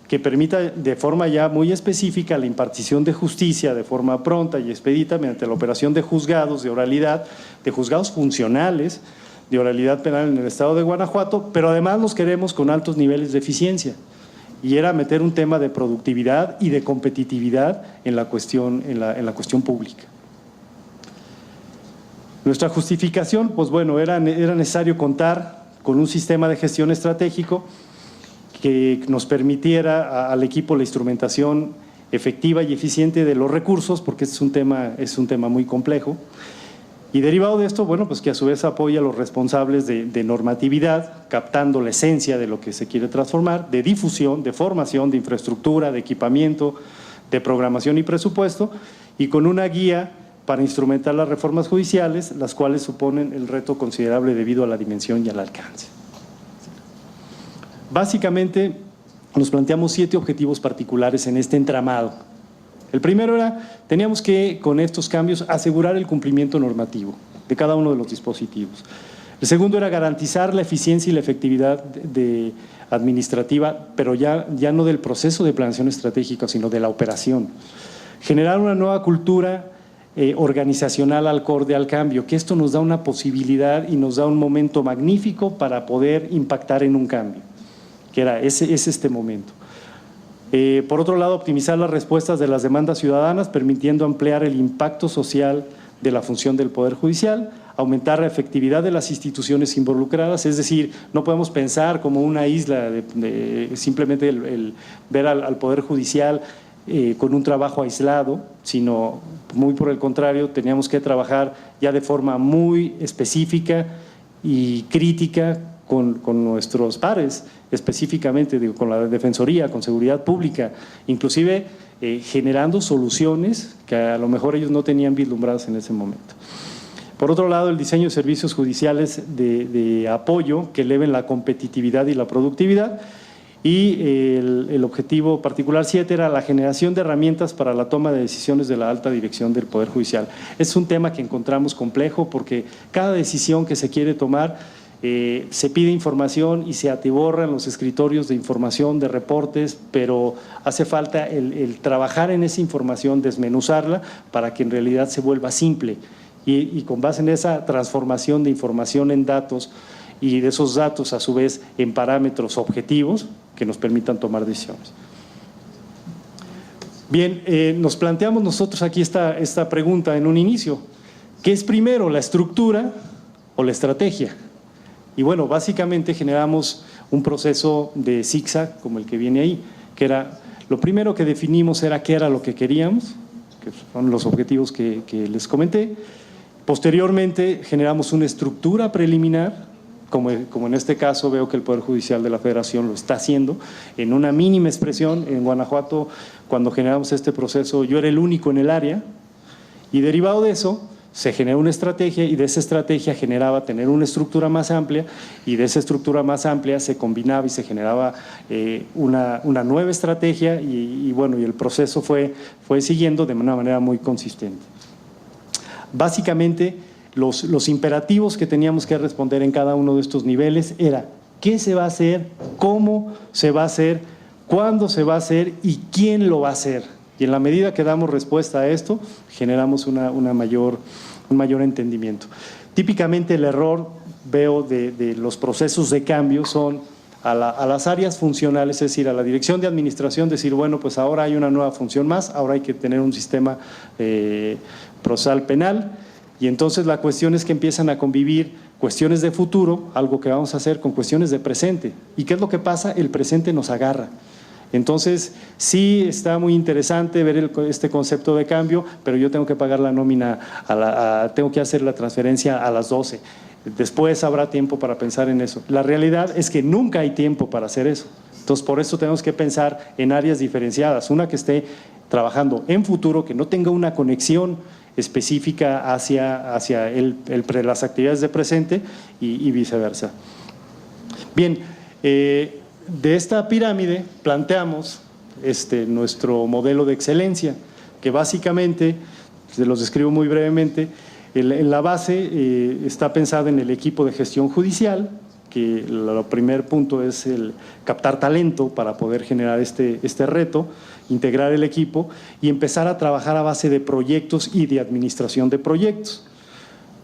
que permita de forma ya muy específica la impartición de justicia de forma pronta y expedita mediante la operación de juzgados de oralidad, de juzgados funcionales, de oralidad penal en el Estado de Guanajuato, pero además los queremos con altos niveles de eficiencia, y era meter un tema de productividad y de competitividad en la cuestión pública. Nuestra justificación, pues bueno, era necesario contar con un sistema de gestión estratégico que nos permitiera al equipo la instrumentación efectiva y eficiente de los recursos, porque es un tema muy complejo. Y derivado de esto, bueno, pues que a su vez apoya a los responsables de normatividad, captando la esencia de lo que se quiere transformar, de difusión, de formación, de infraestructura, de equipamiento, de programación y presupuesto, y con una guía para instrumentar las reformas judiciales, las cuales suponen el reto considerable debido a la dimensión y al alcance. Básicamente, nos planteamos 7 objetivos particulares en este entramado. El primero era, teníamos que, con estos cambios, asegurar el cumplimiento normativo de cada uno de los dispositivos. El segundo era garantizar la eficiencia y la efectividad administrativa, pero ya no del proceso de planeación estratégica, sino de la operación. Generar una nueva cultura organizacional acorde al cambio, que esto nos da una posibilidad y nos da un momento magnífico para poder impactar en un cambio. que es este momento. Por otro lado, optimizar las respuestas de las demandas ciudadanas, permitiendo ampliar el impacto social de la función del Poder Judicial, aumentar la efectividad de las instituciones involucradas, es decir, no podemos pensar como una isla simplemente el ver al Poder Judicial con un trabajo aislado, sino muy por el contrario, teníamos que trabajar ya de forma muy específica y crítica con nuestros pares, específicamente con la Defensoría, con Seguridad Pública, inclusive generando soluciones que a lo mejor ellos no tenían vislumbradas en ese momento. Por otro lado, el diseño de servicios judiciales de apoyo que eleven la competitividad y la productividad, y el objetivo particular 7 era la generación de herramientas para la toma de decisiones de la alta dirección del Poder Judicial. Es un tema que encontramos complejo porque cada decisión que se quiere tomar se pide información y se atiborran los escritorios de información, de reportes, pero hace falta el trabajar en esa información, desmenuzarla para que en realidad se vuelva simple y con base en esa transformación de información en datos y de esos datos a su vez en parámetros objetivos que nos permitan tomar decisiones. Bien, nos planteamos nosotros aquí esta pregunta en un inicio: ¿qué es primero, la estructura o la estrategia? Y bueno, básicamente generamos un proceso de zigzag como el que viene ahí, que era, lo primero que definimos era qué era lo que queríamos, que son los objetivos que les comenté. Posteriormente generamos una estructura preliminar, como en este caso veo que el Poder Judicial de la Federación lo está haciendo, en una mínima expresión. En Guanajuato, cuando generamos este proceso, yo era el único en el área, y derivado de eso se generó una estrategia, y de esa estrategia generaba tener una estructura más amplia, y de esa estructura más amplia se combinaba y se generaba una nueva estrategia, y bueno, y el proceso fue siguiendo de una manera muy consistente. Básicamente, los imperativos que teníamos que responder en cada uno de estos niveles era qué se va a hacer, cómo se va a hacer, cuándo se va a hacer y quién lo va a hacer. Y en la medida que damos respuesta a esto, generamos un mayor entendimiento. Típicamente el error, veo, de los procesos de cambio son a las áreas funcionales, es decir, a la dirección de administración, decir, bueno, pues ahora hay una nueva función más, ahora hay que tener un sistema procesal penal, y entonces la cuestión es que empiezan a convivir cuestiones de futuro, algo que vamos a hacer, con cuestiones de presente. ¿Y qué es lo que pasa? El presente nos agarra. Entonces, sí está muy interesante ver este concepto de cambio, pero yo tengo que pagar la nómina, tengo que hacer la transferencia a las 12. Después habrá tiempo para pensar en eso. La realidad es que nunca hay tiempo para hacer eso. Entonces, por eso tenemos que pensar en áreas diferenciadas. Una que esté trabajando en futuro, que no tenga una conexión específica hacia las actividades de presente y viceversa. Bien, de esta pirámide planteamos nuestro modelo de excelencia, que básicamente, se los describo muy brevemente, en la base está pensada en el equipo de gestión judicial, que el primer punto es el captar talento para poder generar este reto, integrar el equipo y empezar a trabajar a base de proyectos y de administración de proyectos.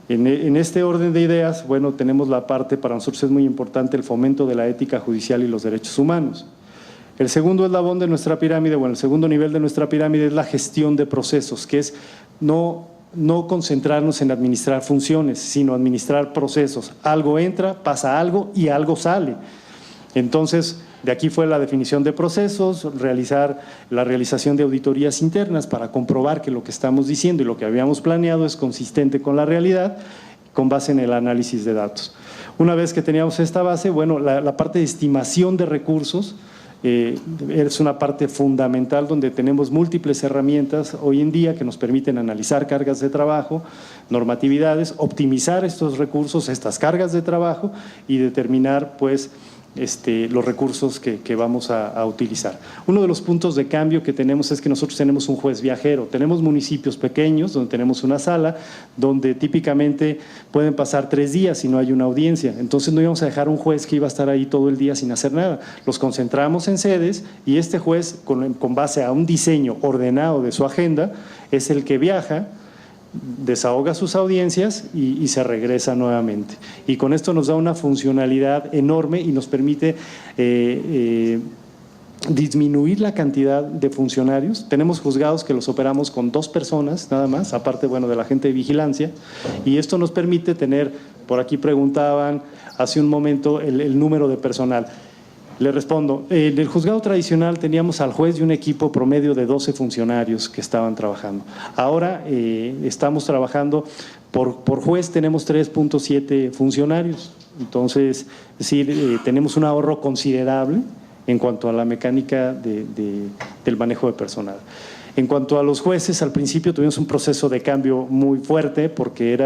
En este orden de ideas, bueno, tenemos la parte, para nosotros es muy importante, el fomento de la ética judicial y los derechos humanos. El segundo eslabón de nuestra pirámide, bueno, el segundo nivel de nuestra pirámide es la gestión de procesos, que es no concentrarnos en administrar funciones, sino administrar procesos. Algo entra, pasa algo y algo sale. Entonces, de aquí fue la definición de procesos, la realización de auditorías internas para comprobar que lo que estamos diciendo y lo que habíamos planeado es consistente con la realidad, con base en el análisis de datos. Una vez que teníamos esta base, bueno, la parte de estimación de recursos es una parte fundamental donde tenemos múltiples herramientas hoy en día que nos permiten analizar cargas de trabajo, normatividades, optimizar estos recursos, estas cargas de trabajo y determinar, pues, los recursos que vamos a utilizar. Uno de los puntos de cambio que tenemos es que nosotros tenemos un juez viajero. Tenemos municipios pequeños donde tenemos una sala donde típicamente pueden pasar 3 días y no hay una audiencia. Entonces no íbamos a dejar un juez que iba a estar ahí todo el día sin hacer nada. Los concentramos en sedes y este juez, con base a un diseño ordenado de su agenda, es el que viaja, desahoga sus audiencias y se regresa nuevamente. Y con esto nos da una funcionalidad enorme y nos permite disminuir la cantidad de funcionarios. Tenemos juzgados que los operamos con 2 personas nada más, aparte, bueno, de la gente de vigilancia, y esto nos permite tener, por aquí preguntaban hace un momento, el número de personal. Le respondo, en el juzgado tradicional teníamos al juez y un equipo promedio de 12 funcionarios que estaban trabajando. Ahora estamos trabajando, por juez tenemos 3.7 funcionarios, entonces, es decir, tenemos un ahorro considerable en cuanto a la mecánica del manejo de personal. En cuanto a los jueces, al principio tuvimos un proceso de cambio muy fuerte porque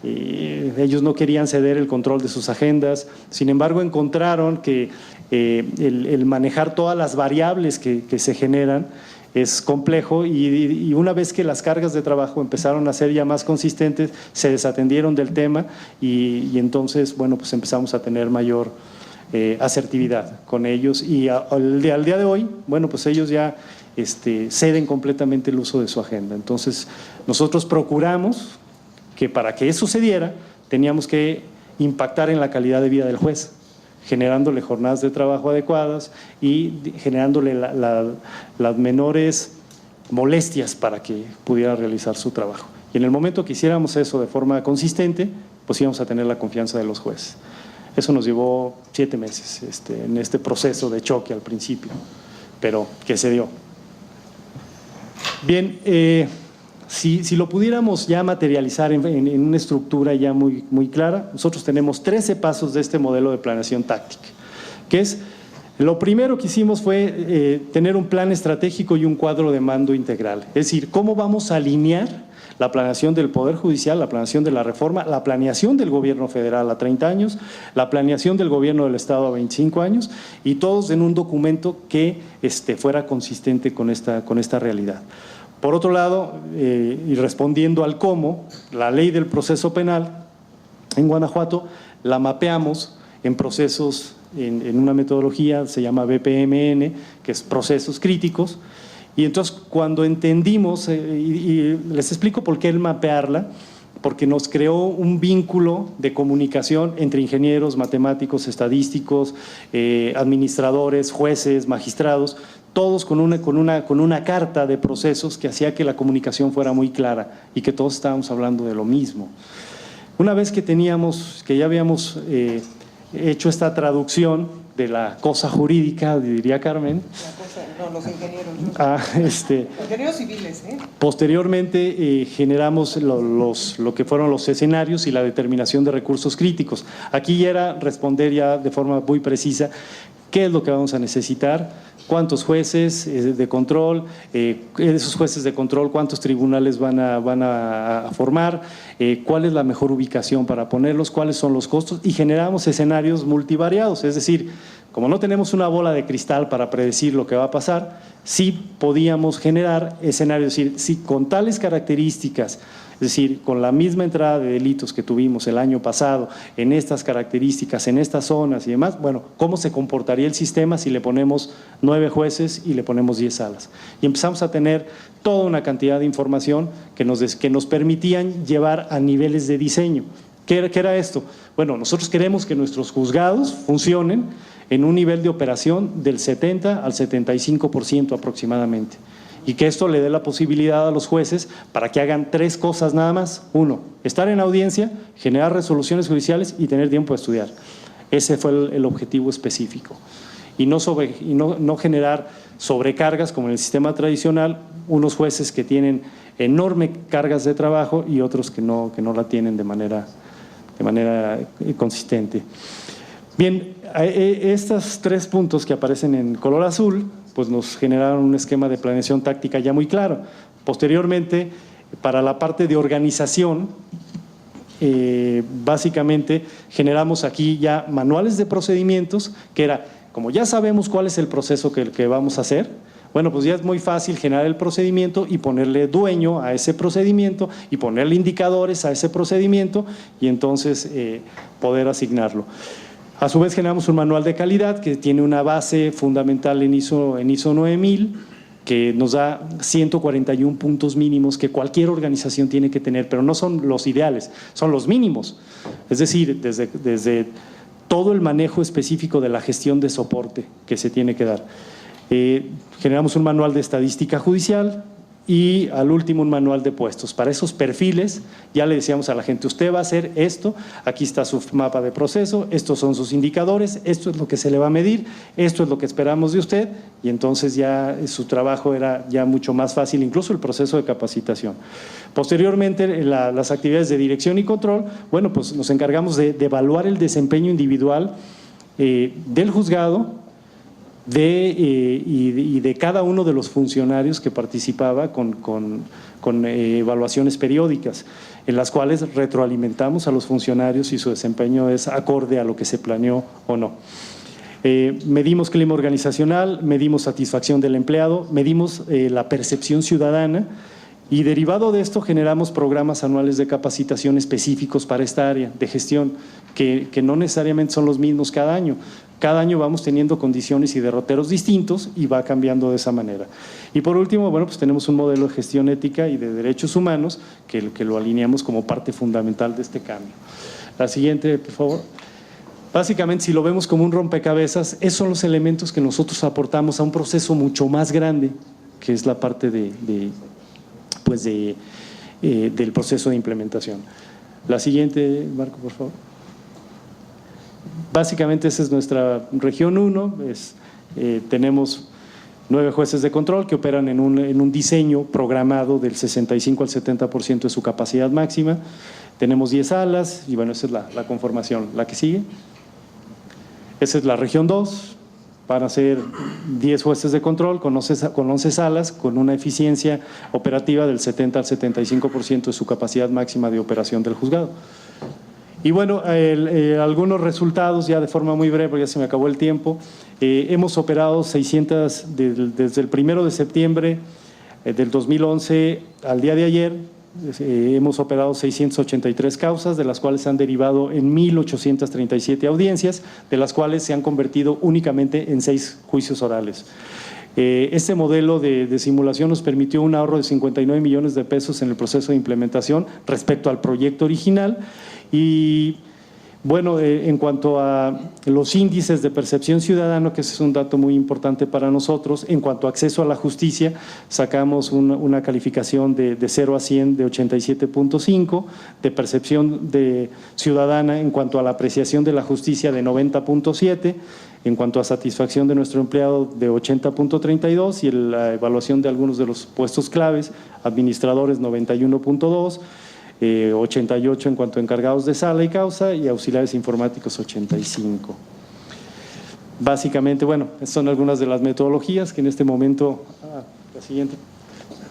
ellos no querían ceder el control de sus agendas, sin embargo encontraron que el manejar todas las variables que se generan es complejo y una vez que las cargas de trabajo empezaron a ser ya más consistentes, se desatendieron del tema y entonces, bueno, pues empezamos a tener mayor asertividad con ellos y al día de hoy, bueno, pues ellos ya ceden completamente el uso de su agenda. Entonces, nosotros procuramos que para que eso sucediera, teníamos que impactar en la calidad de vida del juez, generándole jornadas de trabajo adecuadas y generándole las menores molestias para que pudiera realizar su trabajo. Y en el momento que hiciéramos eso de forma consistente, pues íbamos a tener la confianza de los jueces. Eso nos llevó 7 meses en este proceso de choque al principio, pero que se dio. Bien, si lo pudiéramos ya materializar en una estructura ya muy clara, nosotros tenemos 13 pasos de este modelo de planeación táctica, que es, lo primero que hicimos fue tener un plan estratégico y un cuadro de mando integral, es decir, cómo vamos a alinear la planeación del Poder Judicial, la planeación de la reforma, la planeación del gobierno federal a 30 años, la planeación del gobierno del Estado a 25 años y todos en un documento que fuera consistente con esta realidad. Por otro lado, y respondiendo al cómo, la ley del proceso penal en Guanajuato la mapeamos en procesos, en una metodología, se llama BPMN, que es procesos críticos, y entonces cuando entendimos, y les explico por qué el mapearla, porque nos creó un vínculo de comunicación entre ingenieros, matemáticos, estadísticos, administradores, jueces, magistrados, todos con una carta de procesos que hacía que la comunicación fuera muy clara y que todos estábamos hablando de lo mismo. Una vez que ya habíamos hecho esta traducción de la cosa jurídica, diría Carmen. Los ingenieros. Ingenieros civiles, Posteriormente generamos lo que fueron los escenarios y la determinación de recursos críticos. Aquí ya era responder ya de forma muy precisa qué es lo que vamos a necesitar, cuántos jueces de control, esos jueces de control, cuántos tribunales van a formar, cuál es la mejor ubicación para ponerlos, cuáles son los costos, y generamos escenarios multivariados, es decir, como no tenemos una bola de cristal para predecir lo que va a pasar, sí podíamos generar escenarios, es decir, si con tales características, es decir, con la misma entrada de delitos que tuvimos el año pasado, en estas características, en estas zonas y demás, bueno, ¿cómo se comportaría el sistema si le ponemos 9 jueces y le ponemos 10 salas? Y empezamos a tener toda una cantidad de información que nos permitían llevar a niveles de diseño. ¿Qué era esto? Bueno, nosotros queremos que nuestros juzgados funcionen en un nivel de operación del 70 al 75% aproximadamente. Y que esto le dé la posibilidad a los jueces para que hagan 3 cosas nada más. 1, estar en audiencia, generar resoluciones judiciales y tener tiempo de estudiar. Ese fue el objetivo específico. Y no generar sobrecargas como en el sistema tradicional, unos jueces que tienen enormes cargas de trabajo y otros que no la tienen de manera consistente. Bien, estos 3 puntos que aparecen en color azul, pues nos generaron un esquema de planeación táctica ya muy claro. Posteriormente, para la parte de organización, básicamente generamos aquí ya manuales de procedimientos, que era, como ya sabemos cuál es el proceso que vamos a hacer, bueno, pues ya es muy fácil generar el procedimiento y ponerle dueño a ese procedimiento y ponerle indicadores a ese procedimiento y entonces poder asignarlo. A su vez generamos un manual de calidad que tiene una base fundamental en ISO 9000 que nos da 141 puntos mínimos que cualquier organización tiene que tener, pero no son los ideales, son los mínimos. Es decir, desde todo el manejo específico de la gestión de soporte que se tiene que dar. Generamos un manual de estadística judicial y al último un manual de puestos. Para esos perfiles ya le decíamos a la gente, usted va a hacer esto, aquí está su mapa de proceso, estos son sus indicadores, esto es lo que se le va a medir, esto es lo que esperamos de usted, y entonces ya su trabajo era ya mucho más fácil, incluso el proceso de capacitación. Posteriormente, las actividades de dirección y control, bueno, pues nos encargamos de evaluar el desempeño individual del juzgado, y de cada uno de los funcionarios que participaba con evaluaciones periódicas, en las cuales retroalimentamos a los funcionarios si su desempeño es acorde a lo que se planeó o no. Medimos clima organizacional, medimos satisfacción del empleado, medimos la percepción ciudadana, y derivado de esto generamos programas anuales de capacitación específicos para esta área de gestión, que no necesariamente son los mismos cada año. Cada año vamos teniendo condiciones y derroteros distintos y va cambiando de esa manera. Y por último, bueno, pues tenemos un modelo de gestión ética y de derechos humanos que lo alineamos como parte fundamental de este cambio. La siguiente, por favor. Básicamente, si lo vemos como un rompecabezas, esos son los elementos que nosotros aportamos a un proceso mucho más grande, que es la parte del proceso de implementación. La siguiente, Marco, por favor. Básicamente esa es nuestra región 1, tenemos 9 jueces de control que operan en un diseño programado del 65 al 70% de su capacidad máxima, tenemos 10 salas y bueno, esa es la conformación. La que sigue, esa es la región 2, van a ser 10 jueces de control con 11 salas, con una eficiencia operativa del 70 al 75% de su capacidad máxima de operación del juzgado. Y bueno, algunos resultados ya de forma muy breve, porque ya se me acabó el tiempo. Hemos operado 600, desde el 1 de septiembre del 2011 al día de ayer, hemos operado 683 causas, de las cuales se han derivado en 1.837 audiencias, de las cuales se han convertido únicamente en 6 juicios orales. Este modelo de simulación nos permitió un ahorro de 59 millones de pesos en el proceso de implementación respecto al proyecto original. Y bueno, en cuanto a los índices de percepción ciudadana, que ese es un dato muy importante para nosotros, en cuanto a acceso a la justicia, sacamos una calificación de 0 a 100 de 87.5, de percepción ciudadana en cuanto a la apreciación de la justicia de 90.7, en cuanto a satisfacción de nuestro empleado de 80.32 y la evaluación de algunos de los puestos claves, administradores 91.2, 88 en cuanto a encargados de sala y causa y auxiliares informáticos 85. Básicamente, bueno, son algunas de las metodologías que en este momento, la siguiente,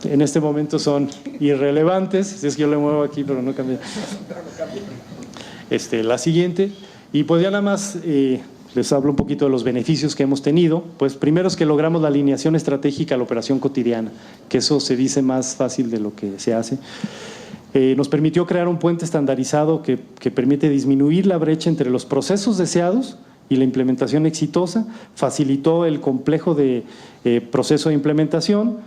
en este momento son irrelevantes, si es que yo le muevo aquí pero no cambia. La siguiente, y pues ya nada más les hablo un poquito de los beneficios que hemos tenido. Pues primero es que logramos la alineación estratégica a la operación cotidiana, que eso se dice más fácil de lo que se hace. Nos permitió crear un puente estandarizado que permite disminuir la brecha entre los procesos deseados y la implementación exitosa, facilitó el complejo proceso de implementación,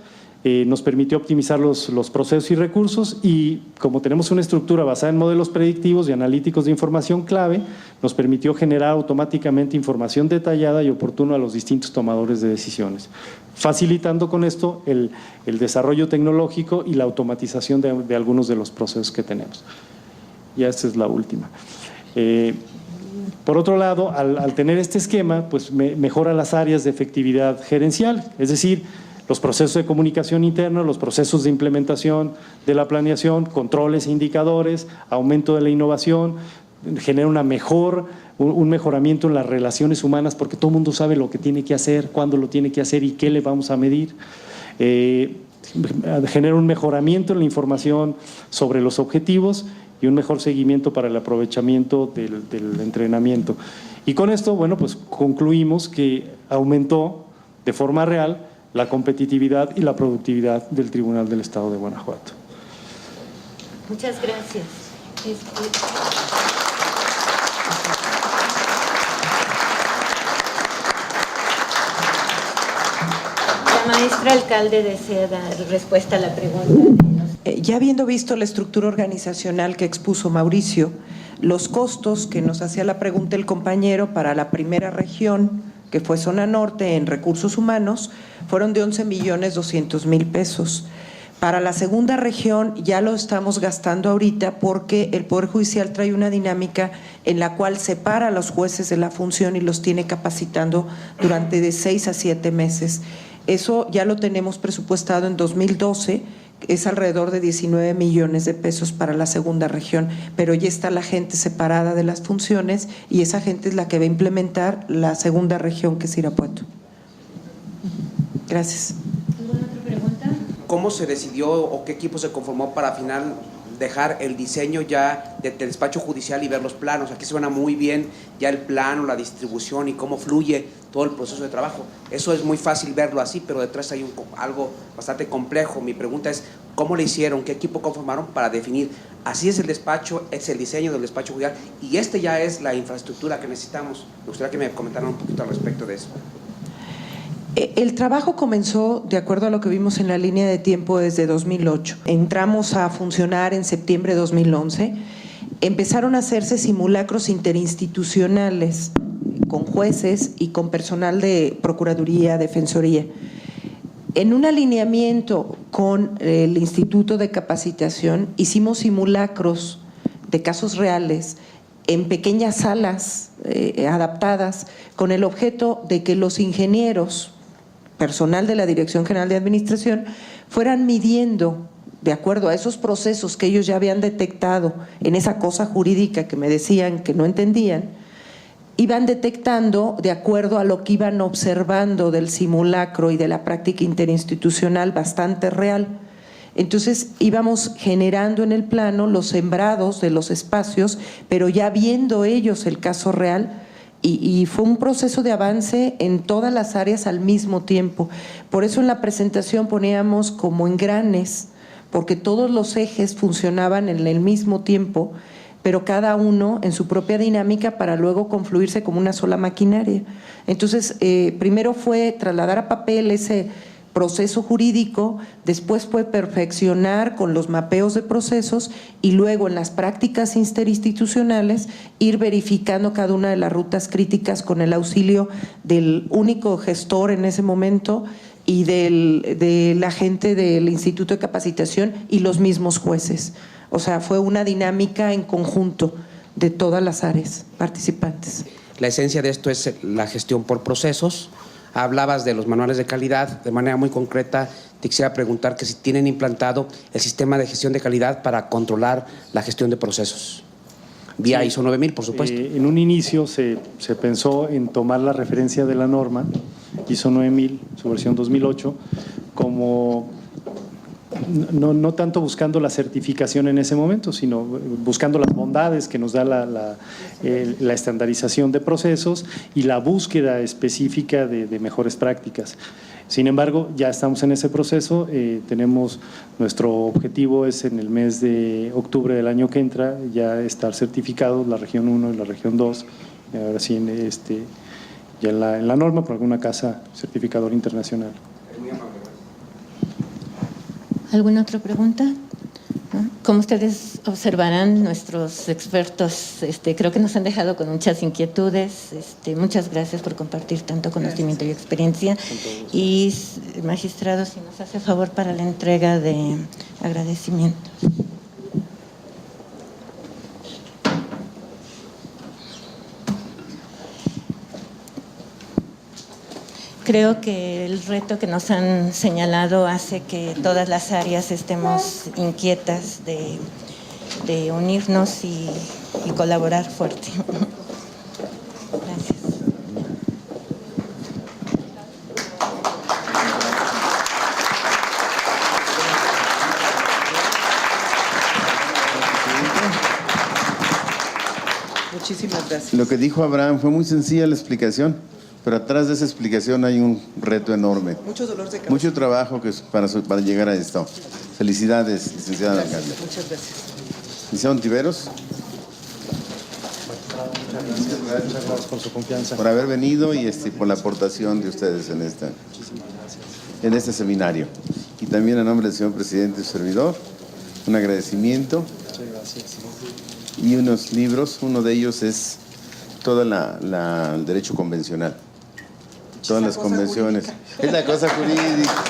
nos permitió optimizar los procesos y recursos y como tenemos una estructura basada en modelos predictivos y analíticos de información clave, nos permitió generar automáticamente información detallada y oportuna a los distintos tomadores de decisiones, facilitando con esto el desarrollo tecnológico y la automatización de algunos de los procesos que tenemos. Ya esta es la última. Por otro lado, al tener este esquema, pues mejora las áreas de efectividad gerencial, es decir, los procesos de comunicación interna, los procesos de implementación de la planeación, controles e indicadores, aumento de la innovación, genera un mejoramiento en las relaciones humanas porque todo el mundo sabe lo que tiene que hacer, cuándo lo tiene que hacer y qué le vamos a medir. Genera un mejoramiento en la información sobre los objetivos y un mejor seguimiento para el aprovechamiento del entrenamiento. Y con esto, bueno, pues concluimos que aumentó de forma real la competitividad y la productividad del Tribunal del Estado de Guanajuato. Muchas gracias. maestra alcalde desea dar respuesta a la pregunta. Ya habiendo visto la estructura organizacional que expuso Mauricio, los costos que nos hacía la pregunta el compañero para la primera región, que fue Zona Norte en recursos humanos, fueron de 11,200,000 pesos. Para la segunda región ya lo estamos gastando ahorita porque el Poder Judicial trae una dinámica en la cual separa a los jueces de la función y los tiene capacitando durante de 6 a 7 meses. Eso ya lo tenemos presupuestado en 2012, es alrededor de 19 millones de pesos para la segunda región, pero ya está la gente separada de las funciones y esa gente es la que va a implementar la segunda región, que es Irapuato. Gracias. ¿Alguna otra pregunta? ¿Cómo se decidió o qué equipo se conformó para al final dejar el diseño ya del despacho judicial y ver los planos? Aquí suena muy bien ya el plano, la distribución y cómo fluye todo el proceso de trabajo. Eso es muy fácil verlo así, pero detrás hay algo bastante complejo. Mi pregunta es, ¿cómo le hicieron? ¿Qué equipo conformaron para definir? Así es el despacho, es el diseño del despacho judicial y ya es la infraestructura que necesitamos. Me gustaría que me comentaran un poquito al respecto de eso. El trabajo comenzó, de acuerdo a lo que vimos en la línea de tiempo, desde 2008. Entramos a funcionar en septiembre de 2011. Empezaron a hacerse simulacros interinstitucionales con jueces y con personal de Procuraduría, Defensoría. En un alineamiento con el Instituto de Capacitación, hicimos simulacros de casos reales en pequeñas salas adaptadas con el objeto de que los ingenieros, personal de la Dirección General de Administración, fueran midiendo, de acuerdo a esos procesos que ellos ya habían detectado en esa cosa jurídica que me decían que no entendían, iban detectando de acuerdo a lo que iban observando del simulacro y de la práctica interinstitucional bastante real. Entonces íbamos generando en el plano los sembrados de los espacios, pero ya viendo ellos el caso real. Y fue un proceso de avance en todas las áreas al mismo tiempo. Por eso en la presentación poníamos como engranes, porque todos los ejes funcionaban en el mismo tiempo, pero cada uno en su propia dinámica para luego confluirse como una sola maquinaria. Entonces, primero fue trasladar a papel ese proceso jurídico, después fue perfeccionar con los mapeos de procesos y luego en las prácticas interinstitucionales ir verificando cada una de las rutas críticas con el auxilio del único gestor en ese momento y de la gente del Instituto de Capacitación y los mismos jueces. O sea, fue una dinámica en conjunto de todas las áreas participantes. La esencia de esto es la gestión por procesos. Hablabas de los manuales de calidad, de manera muy concreta, te quisiera preguntar que si tienen implantado el sistema de gestión de calidad para controlar la gestión de procesos. Vía ISO 9000, por supuesto. En un inicio se pensó en tomar la referencia de la norma ISO 9000, su versión 2008, como no tanto buscando la certificación en ese momento, sino buscando las bondades que nos da la estandarización de procesos y la búsqueda específica de mejores prácticas. Sin embargo, ya estamos en ese proceso, tenemos nuestro objetivo es en el mes de octubre del año que entra ya estar certificados la región 1 y la región 2, ahora sí ya en la norma por alguna casa certificadora internacional. ¿Alguna otra pregunta? ¿No? Como ustedes observarán, nuestros expertos creo que nos han dejado con muchas inquietudes. Muchas gracias por compartir tanto conocimiento y experiencia. Y, magistrado, si nos hace favor para la entrega de agradecimientos. Creo que el reto que nos han señalado hace que todas las áreas estemos inquietas de unirnos y colaborar fuerte. Gracias. Muchísimas gracias. Lo que dijo Abraham fue muy sencilla la explicación, pero atrás de esa explicación hay un reto enorme. Mucho dolor de cabeza. Mucho trabajo para llegar a esto. Felicidades, licenciada alcalde. Muchas gracias. Licenciado Ontiveros. Muchas gracias por su confianza. Por haber venido y por la aportación de ustedes en esta. Muchísimas gracias. en este seminario. Y también a nombre del señor presidente y su servidor, un agradecimiento. Muchas gracias. Y unos libros, uno de ellos es todo el derecho convencional. Todas las convenciones. Es la cosa jurídica.